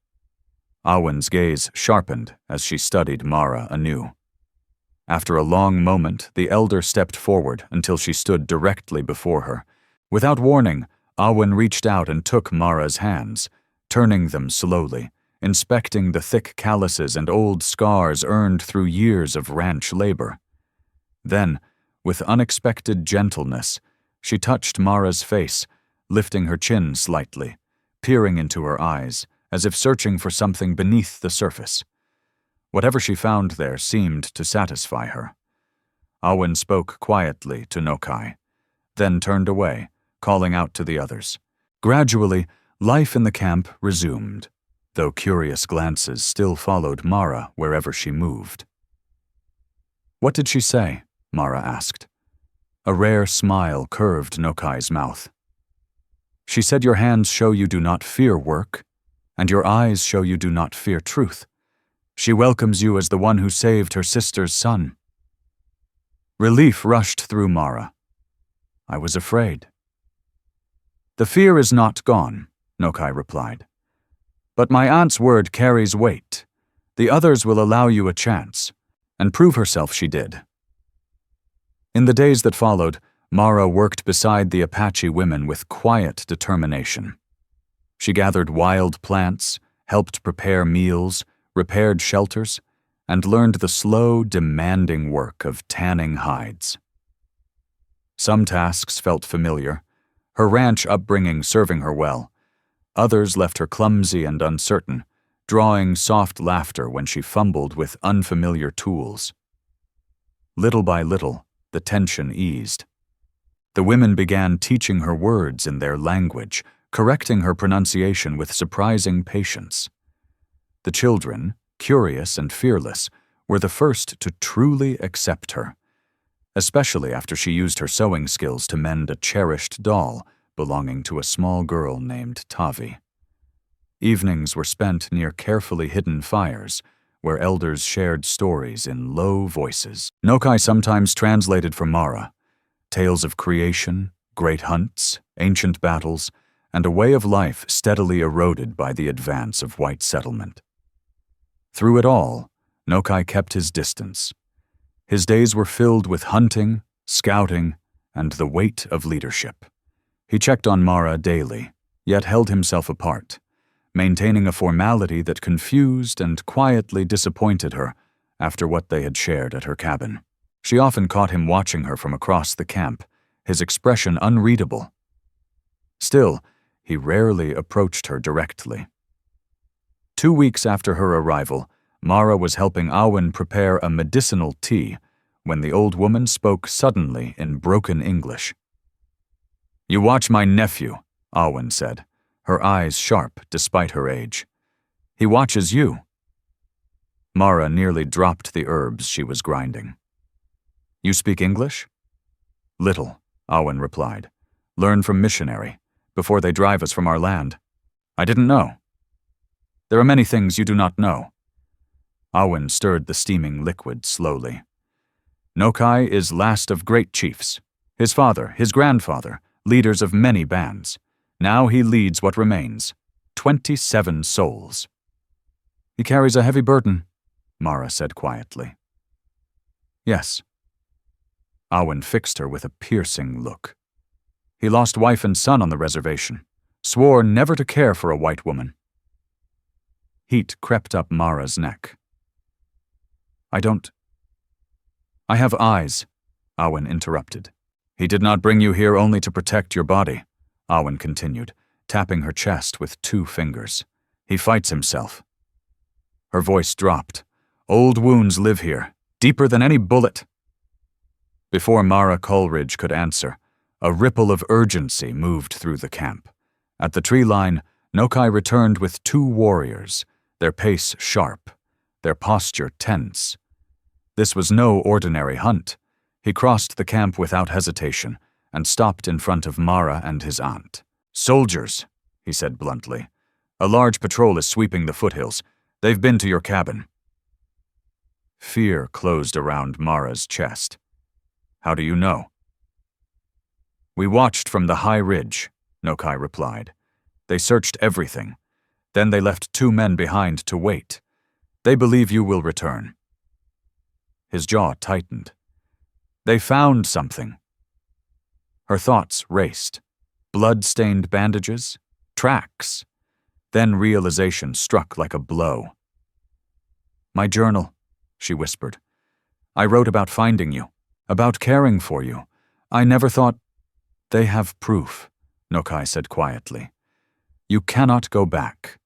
Awen's gaze sharpened as she studied Mara anew. After a long moment, the elder stepped forward until she stood directly before her. Without warning, Awen reached out and took Mara's hands, turning them slowly, inspecting the thick calluses and old scars earned through years of ranch labor. Then, with unexpected gentleness, she touched Mara's face, lifting her chin slightly, peering into her eyes, as if searching for something beneath the surface. Whatever she found there seemed to satisfy her. Awen spoke quietly to Nokai, then turned away, calling out to the others. Gradually, life in the camp resumed, though curious glances still followed Mara wherever she moved. "What did she say?" Mara asked. A rare smile curved Nokai's mouth. "She said your hands show you do not fear work, and your eyes show you do not fear truth. She welcomes you as the one who saved her sister's son." Relief rushed through Mara. "I was afraid." "The fear is not gone," Nokai replied. "But my aunt's word carries weight. The others will allow you a chance, and prove herself she did." In the days that followed, Mara worked beside the Apache women with quiet determination. She gathered wild plants, helped prepare meals, repaired shelters, and learned the slow, demanding work of tanning hides. Some tasks felt familiar, her ranch upbringing serving her well. Others left her clumsy and uncertain, drawing soft laughter when she fumbled with unfamiliar tools. Little by little, the tension eased. The women began teaching her words in their language, correcting her pronunciation with surprising patience. The children, curious and fearless, were the first to truly accept her, especially after she used her sewing skills to mend a cherished doll belonging to a small girl named Tavi. Evenings were spent near carefully hidden fires, where elders shared stories in low voices. Nokai sometimes translated for Mara, tales of creation, great hunts, ancient battles, and a way of life steadily eroded by the advance of white settlement. Through it all, Nokai kept his distance. His days were filled with hunting, scouting, and the weight of leadership. He checked on Mara daily, yet held himself apart, maintaining a formality that confused and quietly disappointed her after what they had shared at her cabin. She often caught him watching her from across the camp, his expression unreadable. Still, he rarely approached her directly. 2 weeks after her arrival, Mara was helping Awen prepare a medicinal tea when the old woman spoke suddenly in broken English. "You watch my nephew," Awen said, her eyes sharp despite her age. "He watches you." Mara nearly dropped the herbs she was grinding. "You speak English?" "Little," Awen replied. "Learn from missionary, before they drive us from our land." "I didn't know." "There are many things you do not know." Awen stirred the steaming liquid slowly. "Nokai is last of great chiefs. His father, his grandfather, leaders of many bands. Now he leads what remains, 27 souls. "He carries a heavy burden," Mara said quietly. "Yes." Awen fixed her with a piercing look. "He lost wife and son on the reservation, swore never to care for a white woman." Heat crept up Mara's neck. I have eyes," Awen interrupted. "He did not bring you here only to protect your body," Awen continued, tapping her chest with 2 fingers. "He fights himself." Her voice dropped. "Old wounds live here, deeper than any bullet." Before Mara Coleridge could answer, a ripple of urgency moved through the camp. At the tree line, Nokai returned with 2 warriors, their pace sharp, their posture tense. This was no ordinary hunt. He crossed the camp without hesitation and stopped in front of Mara and his aunt. "Soldiers," he said bluntly. "A large patrol is sweeping the foothills. They've been to your cabin." Fear closed around Mara's chest. "How do you know?" "We watched from the high ridge," Nokai replied. "They searched everything. Then they left 2 men behind to wait. They believe you will return." His jaw tightened. "They found something." Her thoughts raced. Blood-stained bandages, tracks. Then realization struck like a blow. "My journal," she whispered. "I wrote about finding you, about caring for you. I never thought—" "They have proof," Nokai said quietly. "You cannot go back."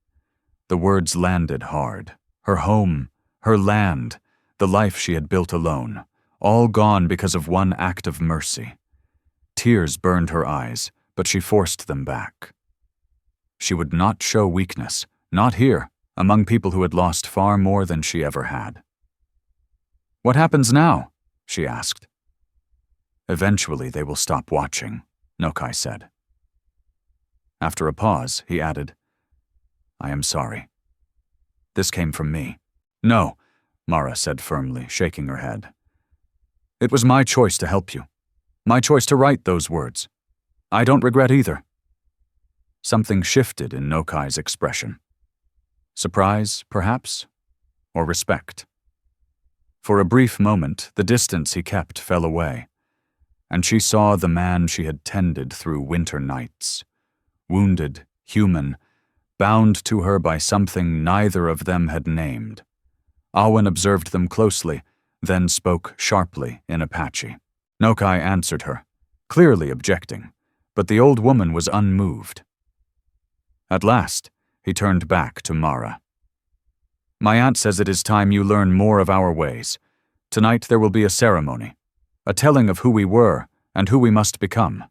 The words landed hard. Her home, her land, the life she had built alone, all gone because of one act of mercy. Tears burned her eyes, but she forced them back. She would not show weakness, not here, among people who had lost far more than she ever had. "What happens now?" she asked. "Eventually they will stop watching," Nokai said. After a pause, he added, "I am sorry. This came from me." "No," Mara said firmly, shaking her head. "It was my choice to help you. My choice to write those words. I don't regret either." Something shifted in Nokai's expression. Surprise, perhaps, or respect. For a brief moment, the distance he kept fell away, and she saw the man she had tended through winter nights, wounded, human, bound to her by something neither of them had named. Awen observed them closely, then spoke sharply in Apache. Nokai answered her, clearly objecting, but the old woman was unmoved. At last, he turned back to Mara. "My aunt says it is time you learn more of our ways. Tonight there will be a ceremony, a telling of who we were and who we must become.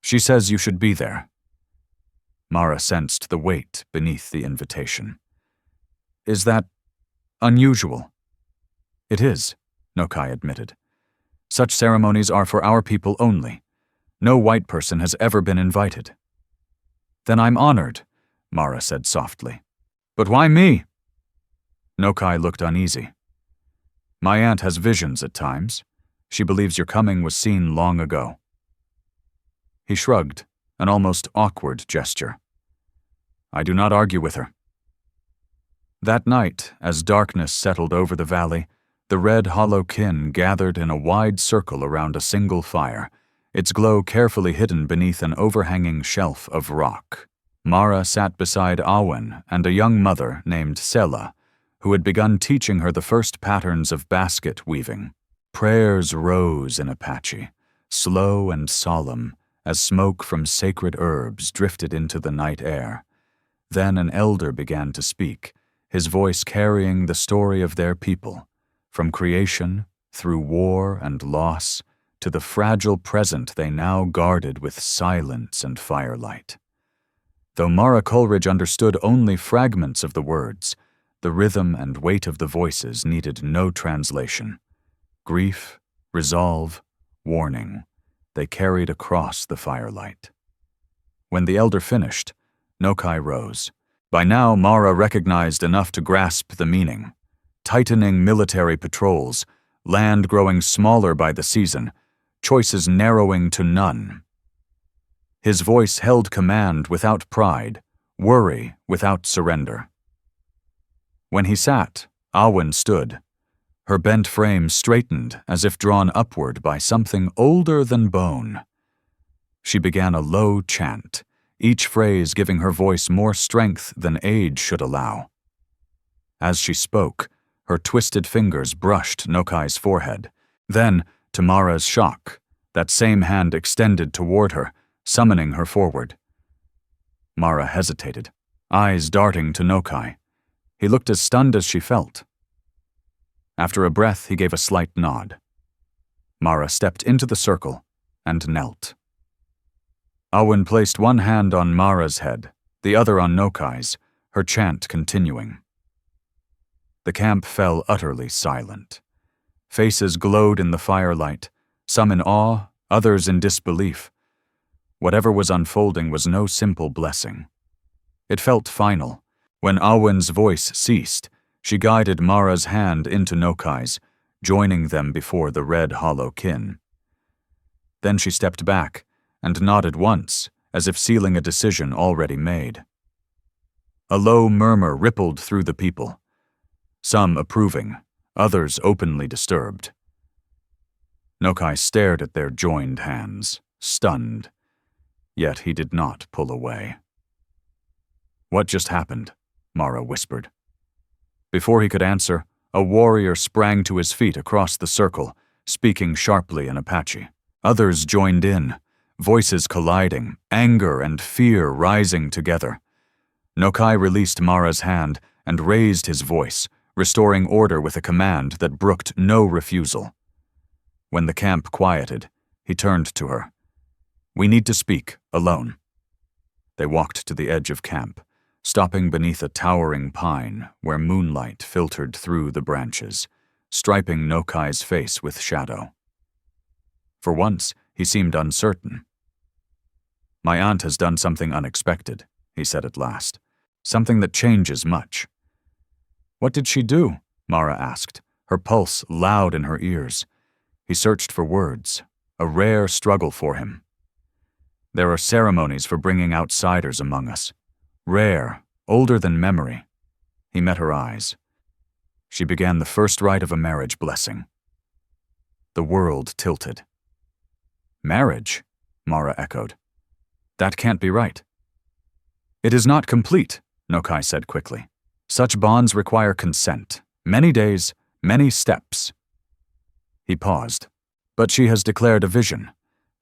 She says you should be there." Mara sensed the weight beneath the invitation. "Is that unusual?" "It is," Nokai admitted. "Such ceremonies are for our people only. No white person has ever been invited." "Then I'm honored," Mara said softly. "But why me?" Nokai looked uneasy. "My aunt has visions at times. She believes your coming was seen long ago." He shrugged, an almost awkward gesture. "I do not argue with her." That night, as darkness settled over the valley, the red hollow kin gathered in a wide circle around a single fire, its glow carefully hidden beneath an overhanging shelf of rock. Mara sat beside Awen and a young mother named Sela, who had begun teaching her the first patterns of basket weaving. Prayers rose in Apache, slow and solemn, as smoke from sacred herbs drifted into the night air. Then an elder began to speak, his voice carrying the story of their people, from creation, through war and loss, to the fragile present they now guarded with silence and firelight. Though Mara Coleridge understood only fragments of the words, the rhythm and weight of the voices needed no translation. Grief, resolve, warning, they carried across the firelight. When the elder finished, Nokai rose. By now, Mara recognized enough to grasp the meaning. Tightening military patrols, land growing smaller by the season, choices narrowing to none. His voice held command without pride, worry without surrender. When he sat, Awen stood. Her bent frame straightened as if drawn upward by something older than bone. She began a low chant, each phrase giving her voice more strength than age should allow. As she spoke, her twisted fingers brushed Nokai's forehead. Then, to Mara's shock, that same hand extended toward her, summoning her forward. Mara hesitated, eyes darting to Nokai. He looked as stunned as she felt. After a breath, he gave a slight nod. Mara stepped into the circle and knelt. Awen placed one hand on Mara's head, the other on Nokai's, her chant continuing. The camp fell utterly silent. Faces glowed in the firelight, some in awe, others in disbelief. Whatever was unfolding was no simple blessing. It felt final. When Awen's voice ceased, she guided Mara's hand into Nokai's, joining them before the red hollow kin. Then she stepped back and nodded once, as if sealing a decision already made. A low murmur rippled through the people, some approving, others openly disturbed. Nokai stared at their joined hands, stunned, yet he did not pull away. "What just happened?" Mara whispered. Before he could answer, a warrior sprang to his feet across the circle, speaking sharply in Apache. Others joined in, voices colliding, anger and fear rising together. Nokai released Mara's hand and raised his voice, restoring order with a command that brooked no refusal. When the camp quieted, he turned to her. "We need to speak, alone." They walked to the edge of camp, stopping beneath a towering pine where moonlight filtered through the branches, striping Nokai's face with shadow. For once, he seemed uncertain. "My aunt has done something unexpected," he said at last. "Something that changes much." "What did she do?" Mara asked, her pulse loud in her ears. He searched for words, a rare struggle for him. "There are ceremonies for bringing outsiders among us. Rare, older than memory." He met her eyes. She began the first rite of a marriage blessing. The world tilted. "Marriage?" Mara echoed. "That can't be right." "It is not complete," Nokai said quickly. "Such bonds require consent, many days, many steps." He paused. "But she has declared a vision,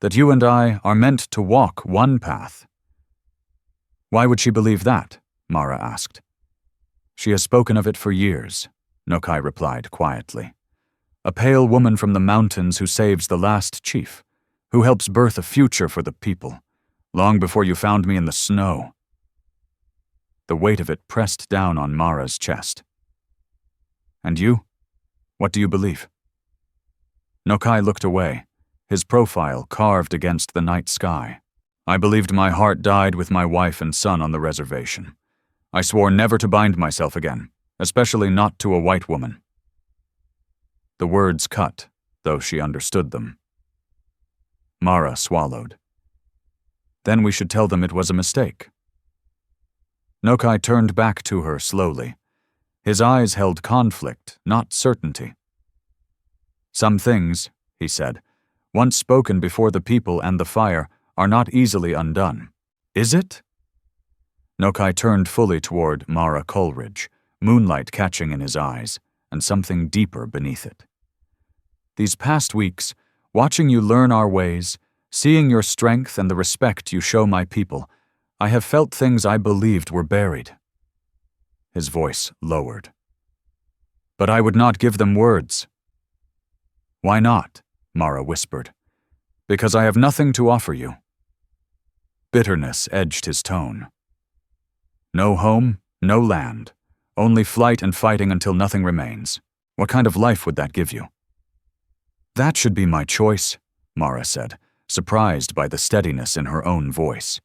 that you and I are meant to walk one path." "Why would she believe that?" Mara asked. "She has spoken of it for years," Nokai replied quietly. "A pale woman from the mountains who saves the last chief, who helps birth a future for the people, long before you found me in the snow." The weight of it pressed down on Mara's chest. "And you? What do you believe?" Nokai looked away, his profile carved against the night sky. "I believed my heart died with my wife and son on the reservation. I swore never to bind myself again, especially not to a white woman." The words cut, though she understood them. Mara swallowed. "Then we should tell them it was a mistake." Nokai turned back to her slowly. His eyes held conflict, not certainty. "Some things," he said, "once spoken before the people and the fire, are not easily undone." "Is it?" Nokai turned fully toward Mara Coleridge, moonlight catching in his eyes, and something deeper beneath it. "These past weeks, watching you learn our ways, seeing your strength and the respect you show my people, I have felt things I believed were buried." His voice lowered. "But I would not give them words." "Why not?" Mara whispered. "Because I have nothing to offer you." Bitterness edged his tone. "No home, no land, only flight and fighting until nothing remains. What kind of life would that give you?" "That should be my choice," Mara said, surprised by the steadiness in her own voice.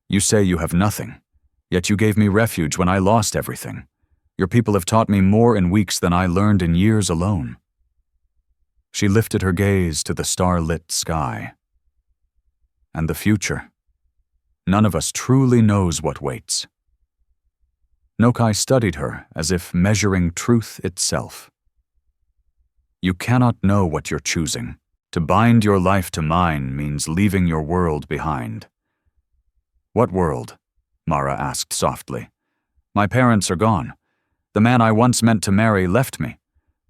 "You say you have nothing, yet you gave me refuge when I lost everything. Your people have taught me more in weeks than I learned in years alone." She lifted her gaze to the star-lit sky. "And the future? None of us truly knows what waits." Nokai studied her as if measuring truth itself. "You cannot know what you're choosing. To bind your life to mine means leaving your world behind." "What world?" Mara asked softly. "My parents are gone. The man I once meant to marry left me.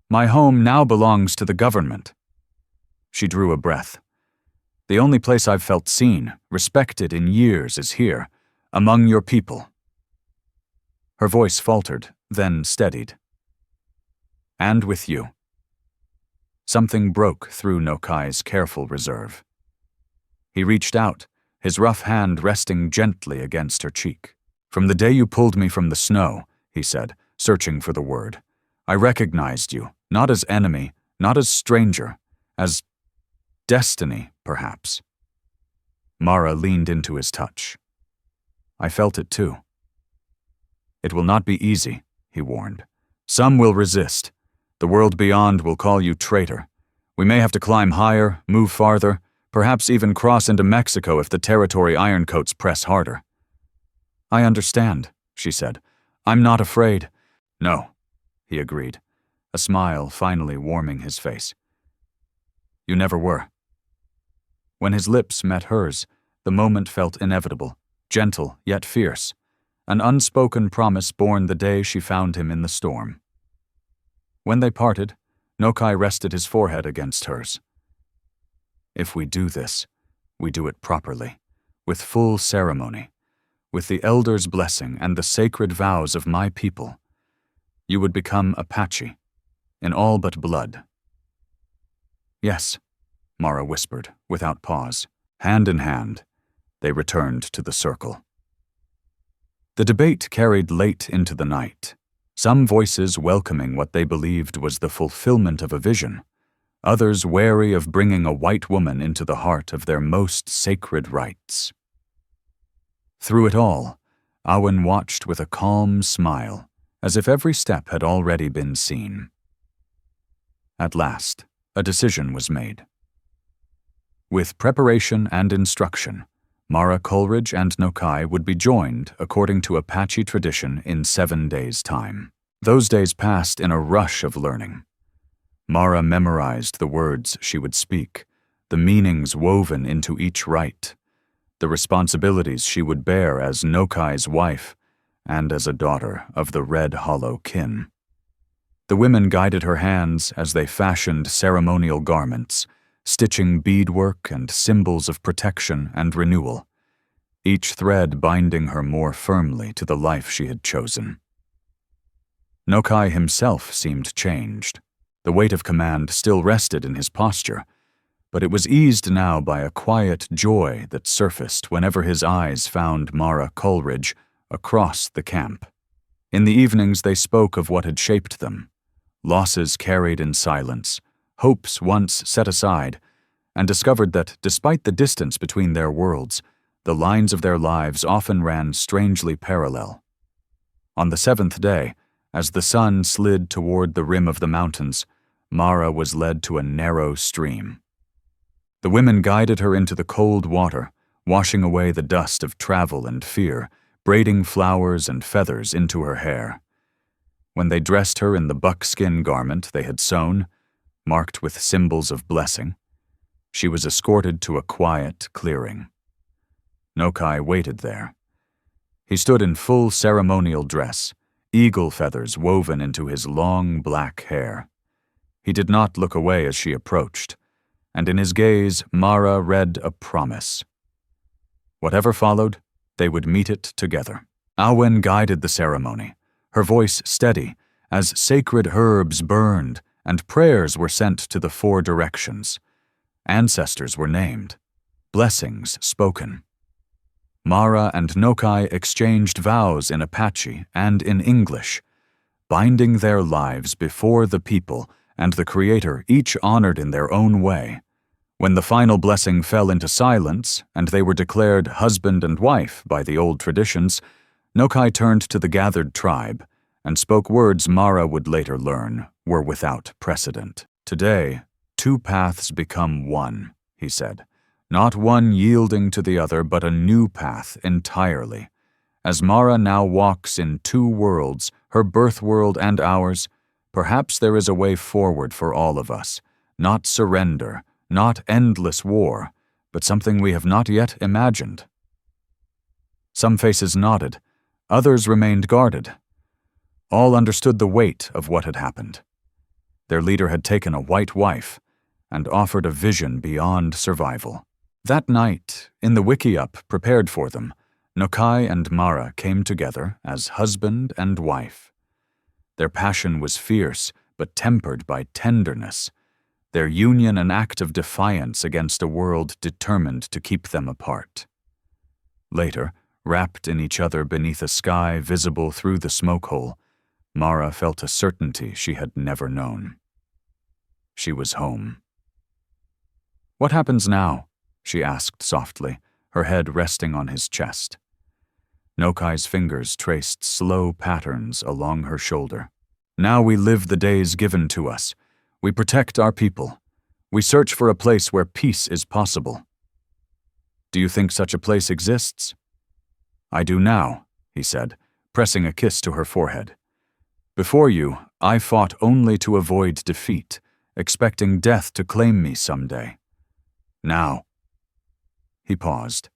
My home now belongs to the government." She drew a breath. "The only place I've felt seen, respected in years is here, among your people." Her voice faltered, then steadied. "And with you." Something broke through Nokai's careful reserve. He reached out, his rough hand resting gently against her cheek. "From the day you pulled me from the snow," he said, searching for the word, "I recognized you, not as enemy, not as stranger, as destiny, perhaps." Mara leaned into his touch. "I felt it too." "It will not be easy," he warned. "Some will resist. The world beyond will call you traitor. We may have to climb higher, move farther, perhaps even cross into Mexico if the territory ironcoats press harder." "I understand," she said. "I'm not afraid." "No," he agreed, a smile finally warming his face. "You never were." When his lips met hers, the moment felt inevitable, gentle yet fierce, an unspoken promise born the day she found him in the storm. When they parted, Nokai rested his forehead against hers. "If we do this, we do it properly, with full ceremony, with the elders' blessing and the sacred vows of my people. You would become Apache, in all but blood." "Yes," Mara whispered, without pause. Hand in hand, they returned to the circle. The debate carried late into the night, some voices welcoming what they believed was the fulfillment of a vision, others wary of bringing a white woman into the heart of their most sacred rites. Through it all, Awen watched with a calm smile, as if every step had already been seen. At last, a decision was made. With preparation and instruction, Mara Coleridge and Nokai would be joined, according to Apache tradition, in 7 days' time. Those days passed in a rush of learning. Mara memorized the words she would speak, the meanings woven into each rite, the responsibilities she would bear as Nokai's wife and as a daughter of the Red Hollow kin. The women guided her hands as they fashioned ceremonial garments, stitching beadwork and symbols of protection and renewal, each thread binding her more firmly to the life she had chosen. Nokai himself seemed changed. The weight of command still rested in his posture, but it was eased now by a quiet joy that surfaced whenever his eyes found Mara Coleridge across the camp. In the evenings they spoke of what had shaped them, losses carried in silence, hopes once set aside, and discovered that, despite the distance between their worlds, the lines of their lives often ran strangely parallel. On the 7th day, as the sun slid toward the rim of the mountains, Mara was led to a narrow stream. The women guided her into the cold water, washing away the dust of travel and fear, braiding flowers and feathers into her hair. When they dressed her in the buckskin garment they had sewn, marked with symbols of blessing, she was escorted to a quiet clearing. Nokai waited there. He stood in full ceremonial dress, eagle feathers woven into his long black hair. He did not look away as she approached, and in his gaze Mara read a promise. Whatever followed, they would meet it together. Awen guided the ceremony, her voice steady, as sacred herbs burned and prayers were sent to the 4 directions. Ancestors were named, blessings spoken. Mara and Nokai exchanged vows in Apache and in English, binding their lives before the people and the Creator, each honored in their own way. When the final blessing fell into silence and they were declared husband and wife by the old traditions, Nokai turned to the gathered tribe and spoke words Mara would later learn were without precedent. Today, 2 paths become one, he said, not one yielding to the other, but a new path entirely. As Mara now walks in 2 worlds, her birth world and ours, perhaps there is a way forward for all of us, not surrender, not endless war, but something we have not yet imagined. Some faces nodded, others remained guarded. All understood the weight of what had happened. Their leader had taken a white wife and offered a vision beyond survival. That night, in the wickiup prepared for them, Nokai and Mara came together as husband and wife. Their passion was fierce, but tempered by tenderness, their union an act of defiance against a world determined to keep them apart. Later, wrapped in each other beneath a sky visible through the smoke hole, Mara felt a certainty she had never known. She was home. "What happens now?" she asked softly, her head resting on his chest. Nokai's fingers traced slow patterns along her shoulder. "Now we live the days given to us. We protect our people. We search for a place where peace is possible." "Do you think such a place exists?" "I do now," he said, pressing a kiss to her forehead. "Before you, I fought only to avoid defeat, expecting death to claim me someday. Now," he paused,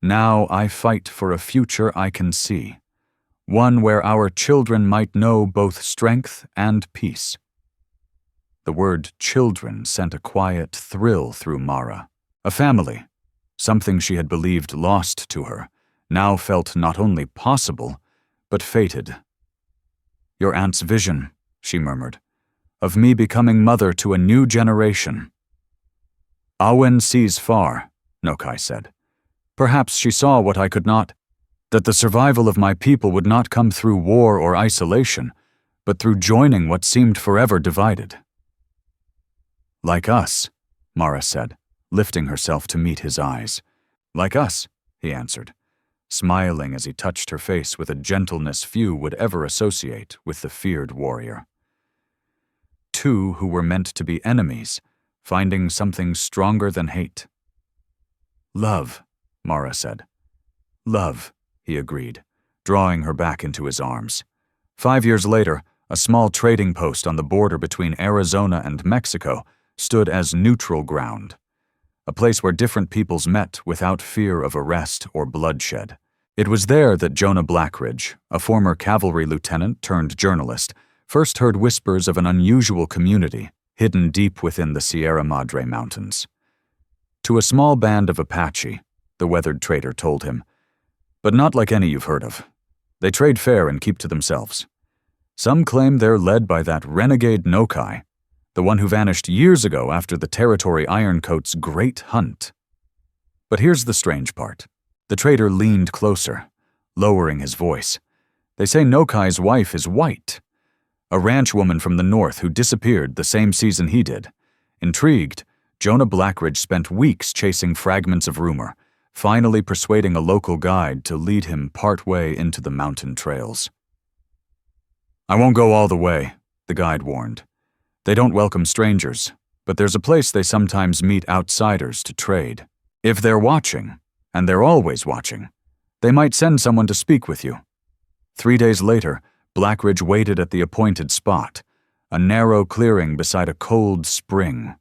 "now I fight for a future I can see, one where our children might know both strength and peace." The word children sent a quiet thrill through Mara. A family, something she had believed lost to her, now felt not only possible, but fated. "Your aunt's vision," she murmured, "of me becoming mother to a new generation." "Awen sees far," Nokai said. "Perhaps she saw what I could not, that the survival of my people would not come through war or isolation, but through joining what seemed forever divided." "Like us," Mara said, lifting herself to meet his eyes. "Like us," he answered, smiling as he touched her face with a gentleness few would ever associate with the feared warrior. 2 who were meant to be enemies, finding something stronger than hate. "Love," Mara said. "Love," he agreed, drawing her back into his arms. 5 years later, a small trading post on the border between Arizona and Mexico stood as neutral ground, a place where different peoples met without fear of arrest or bloodshed. It was there that Jonah Blackridge, a former cavalry lieutenant turned journalist, first heard whispers of an unusual community hidden deep within the Sierra Madre Mountains. To a small band of Apache, the weathered trader told him, "But not like any you've heard of. They trade fair and keep to themselves. Some claim they're led by that renegade Nokai, the one who vanished years ago after the Territory Ironcoat's great hunt. But here's the strange part. The traitor leaned closer, lowering his voice. They say Nokai's wife is white, a ranch woman from the north who disappeared the same season he did. Intrigued, Jonah Blackridge spent weeks chasing fragments of rumor, finally persuading a local guide to lead him partway into the mountain trails. "I won't go all the way," the guide warned. "They don't welcome strangers, but there's a place they sometimes meet outsiders to trade. If they're watching, and they're always watching, they might send someone to speak with you." 3 days later, Blackridge waited at the appointed spot, a narrow clearing beside a cold spring.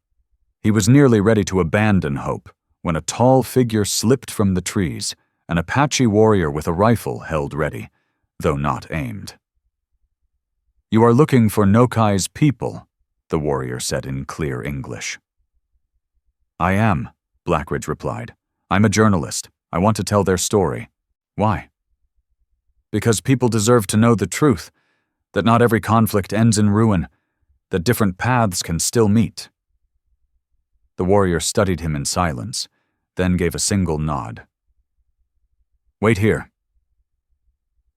He was nearly ready to abandon hope when a tall figure slipped from the trees, an Apache warrior with a rifle held ready, though not aimed. "You are looking for Nokai's people," the warrior said in clear English. "I am," Blackridge replied. "I'm a journalist. I want to tell their story." "Why?" "Because people deserve to know the truth, that not every conflict ends in ruin, that different paths can still meet." The warrior studied him in silence, then gave a single nod. "Wait here."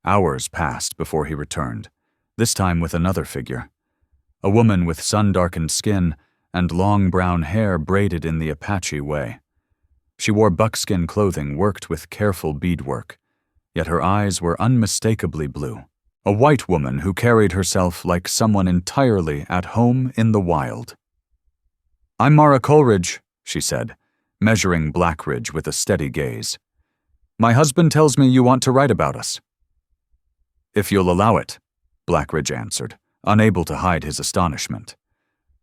Hours passed before he returned, this time with another figure, a woman with sun-darkened skin and long brown hair braided in the Apache way. She wore buckskin clothing worked with careful beadwork, yet her eyes were unmistakably blue. A white woman who carried herself like someone entirely at home in the wild. "I'm Mara Coleridge," she said, measuring Blackridge with a steady gaze. "My husband tells me you want to write about us." "If you'll allow it," Blackridge answered, unable to hide his astonishment.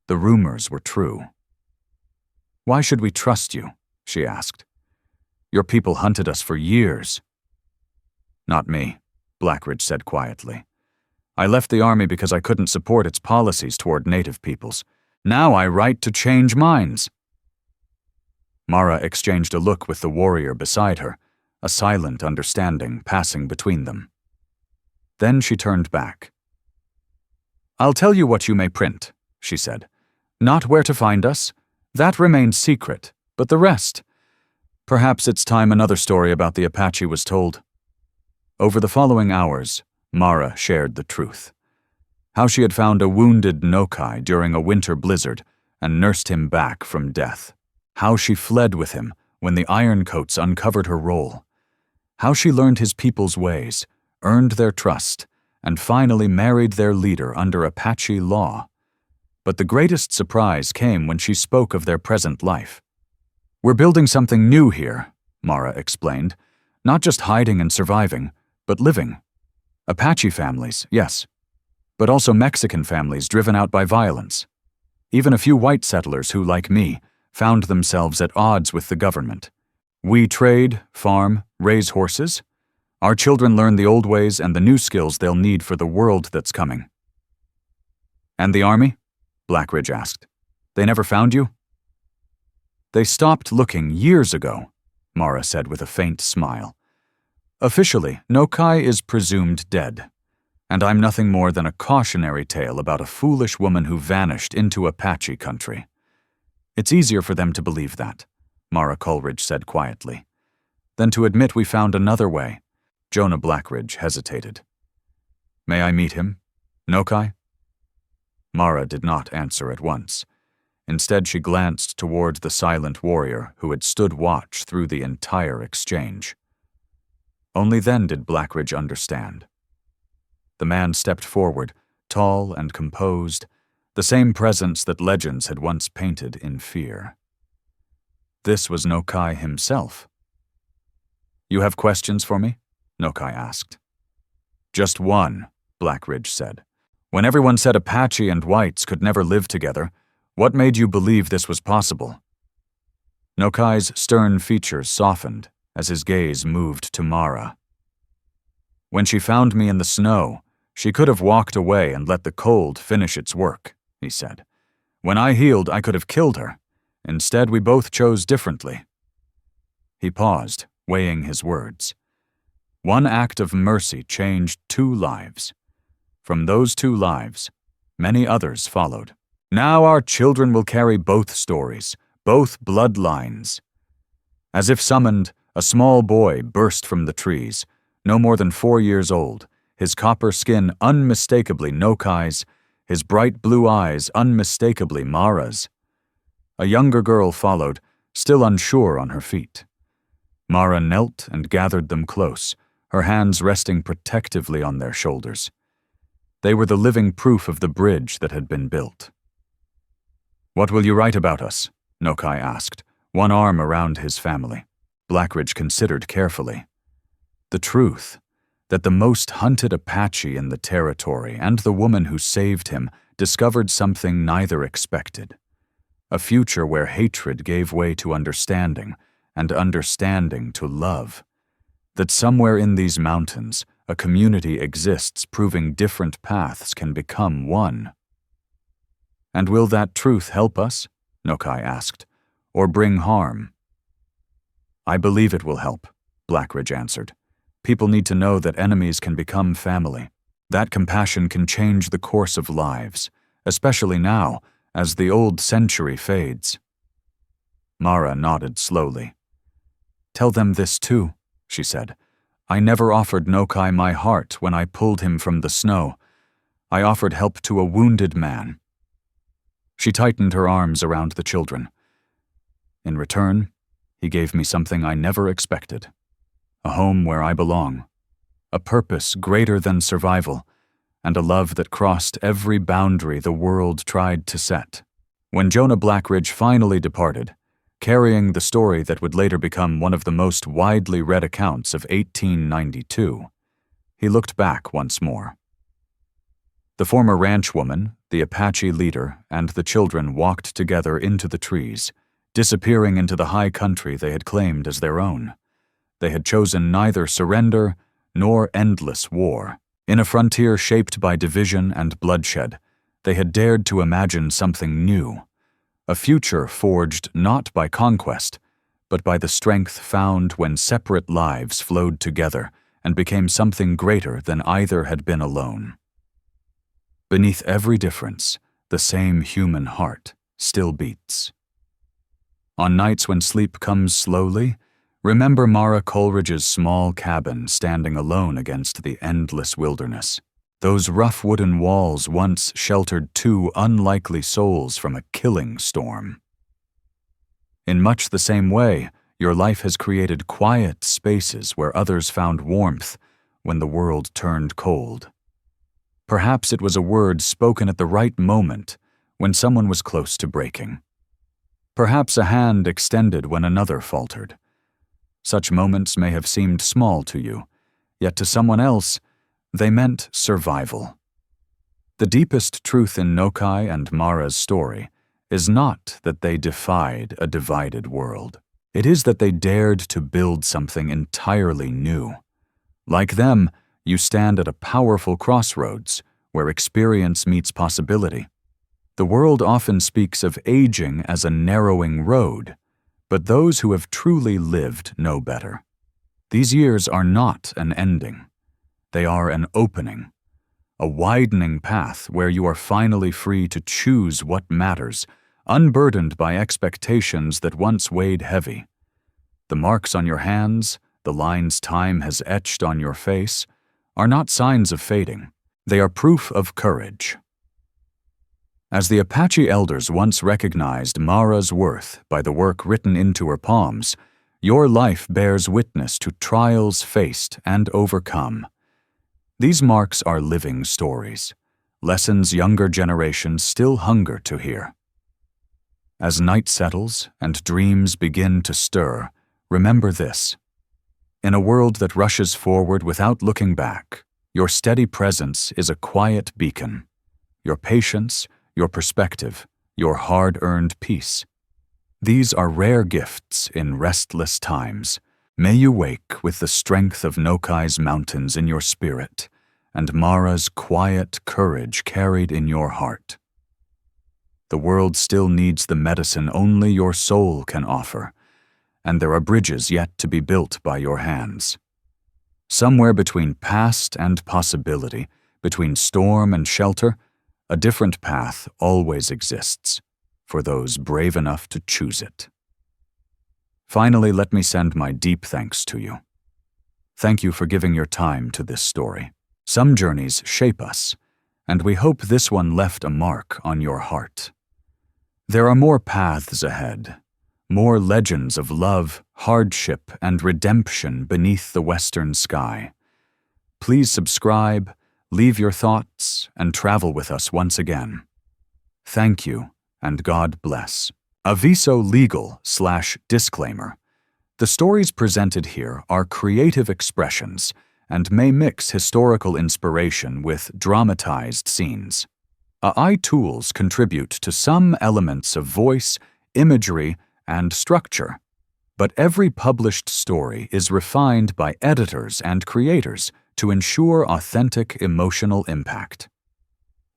The rumors were true. "Why should we trust you?" she asked. "Your people hunted us for years." "Not me," Blackridge said quietly. "I left the army because I couldn't support its policies toward native peoples. Now I write to change minds." Mara exchanged a look with the warrior beside her, a silent understanding passing between them. Then she turned back. "I'll tell you what you may print," she said. "Not where to find us. That remains secret, but the rest. Perhaps it's time another story about the Apache was told." Over the following hours, Mara shared the truth. How she had found a wounded Nokai during a winter blizzard and nursed him back from death. How she fled with him when the Ironcoats uncovered her role. How she learned his people's ways, earned their trust, and finally married their leader under Apache law. But the greatest surprise came when she spoke of their present life. "We're building something new here," Mara explained. "Not just hiding and surviving, but living. Apache families, yes, but also Mexican families driven out by violence. Even a few white settlers who, like me, found themselves at odds with the government. We trade, farm, raise horses. Our children learn the old ways and the new skills they'll need for the world that's coming." "And the army?" Blackridge asked. "They never found you?" "They stopped looking years ago," Mara said with a faint smile. "Officially, Nokai is presumed dead, and I'm nothing more than a cautionary tale about a foolish woman who vanished into Apache country. It's easier for them to believe that," Mara Coleridge said quietly, "than to admit we found another way." Jonah Blackridge hesitated. "May I meet him? Nokai?" Mara did not answer at once. Instead, she glanced toward the silent warrior who had stood watch through the entire exchange. Only then did Blackridge understand. The man stepped forward, tall and composed, the same presence that legends had once painted in fear. This was Nokai himself. "You have questions for me?" Nokai asked. "Just one," Blackridge said. "When everyone said Apache and whites could never live together, what made you believe this was possible?" Nokai's stern features softened as his gaze moved to Mara. "When she found me in the snow, she could have walked away and let the cold finish its work," he said. "When I healed, I could have killed her. Instead, we both chose differently." He paused, weighing his words. One act of mercy changed 2 lives. From those 2 lives, many others followed. Now our children will carry both stories, both bloodlines. As if summoned, a small boy burst from the trees, no more than 4 years old, his copper skin unmistakably Nokai's, his bright blue eyes unmistakably Mara's. A younger girl followed, still unsure on her feet. Mara knelt and gathered them close, her hands resting protectively on their shoulders. They were the living proof of the bridge that had been built. "What will you write about us?" Nokai asked, one arm around his family. Blackridge considered carefully. The truth, that the most hunted Apache in the territory and the woman who saved him discovered something neither expected. A future where hatred gave way to understanding, and understanding to love. That somewhere in these mountains, a community exists proving different paths can become one. "And will that truth help us?" Nokai asked, "or bring harm?" "I believe it will help," Blackridge answered. "People need to know that enemies can become family. That compassion can change the course of lives, especially now, as the old century fades." Mara nodded slowly. "Tell them this too," she said. "I never offered Nokai my heart when I pulled him from the snow. I offered help to a wounded man." She tightened her arms around the children. "In return, he gave me something I never expected. A home where I belong, a purpose greater than survival, and a love that crossed every boundary the world tried to set." When Jonah Blackridge finally departed, carrying the story that would later become one of the most widely read accounts of 1892, he looked back once more. The former ranchwoman, the Apache leader, and the children walked together into the trees, disappearing into the high country they had claimed as their own. They had chosen neither surrender nor endless war. In a frontier shaped by division and bloodshed, they had dared to imagine something new, a future forged not by conquest, but by the strength found when separate lives flowed together and became something greater than either had been alone. Beneath every difference, the same human heart still beats. On nights when sleep comes slowly, remember Mara Coleridge's small cabin standing alone against the endless wilderness. Those rough wooden walls once sheltered 2 unlikely souls from a killing storm. In much the same way, your life has created quiet spaces where others found warmth when the world turned cold. Perhaps it was a word spoken at the right moment when someone was close to breaking. Perhaps a hand extended when another faltered. Such moments may have seemed small to you, yet to someone else, they meant survival. The deepest truth in Nokai and Mara's story is not that they defied a divided world. It is that they dared to build something entirely new. Like them, you stand at a powerful crossroads where experience meets possibility. The world often speaks of aging as a narrowing road, but those who have truly lived know better. These years are not an ending. They are an opening, a widening path where you are finally free to choose what matters, unburdened by expectations that once weighed heavy. The marks on your hands, the lines time has etched on your face, are not signs of fading. They are proof of courage. As the Apache elders once recognized Mara's worth by the work written into her palms, your life bears witness to trials faced and overcome. These marks are living stories, lessons younger generations still hunger to hear. As night settles and dreams begin to stir, remember this. In a world that rushes forward without looking back, your steady presence is a quiet beacon. Your patience, your perspective, your hard-earned peace. These are rare gifts in restless times. May you wake with the strength of Nokai's mountains in your spirit and Mara's quiet courage carried in your heart. The world still needs the medicine only your soul can offer, and there are bridges yet to be built by your hands. Somewhere between past and possibility, between storm and shelter, A different path always exists for those brave enough to choose it. Finally, let me send my deep thanks to you. Thank you for giving your time to this story. Some journeys shape us, and we hope this one left a mark on your heart. There are more paths ahead, more legends of love, hardship, and redemption beneath the western sky. Please subscribe, leave your thoughts, and travel with us once again. Thank you, and God bless. Aviso legal/disclaimer. The stories presented here are creative expressions and may mix historical inspiration with dramatized scenes. AI tools contribute to some elements of voice, imagery, and structure, but every published story is refined by editors and creators to ensure authentic emotional impact.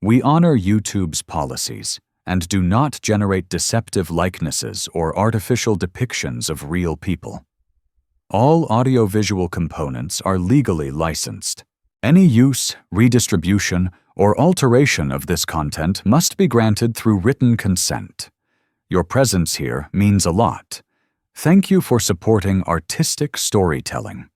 We honor YouTube's policies and do not generate deceptive likenesses or artificial depictions of real people. All audiovisual components are legally licensed. Any use, redistribution, or alteration of this content must be granted through written consent. Your presence here means a lot. Thank you for supporting artistic storytelling.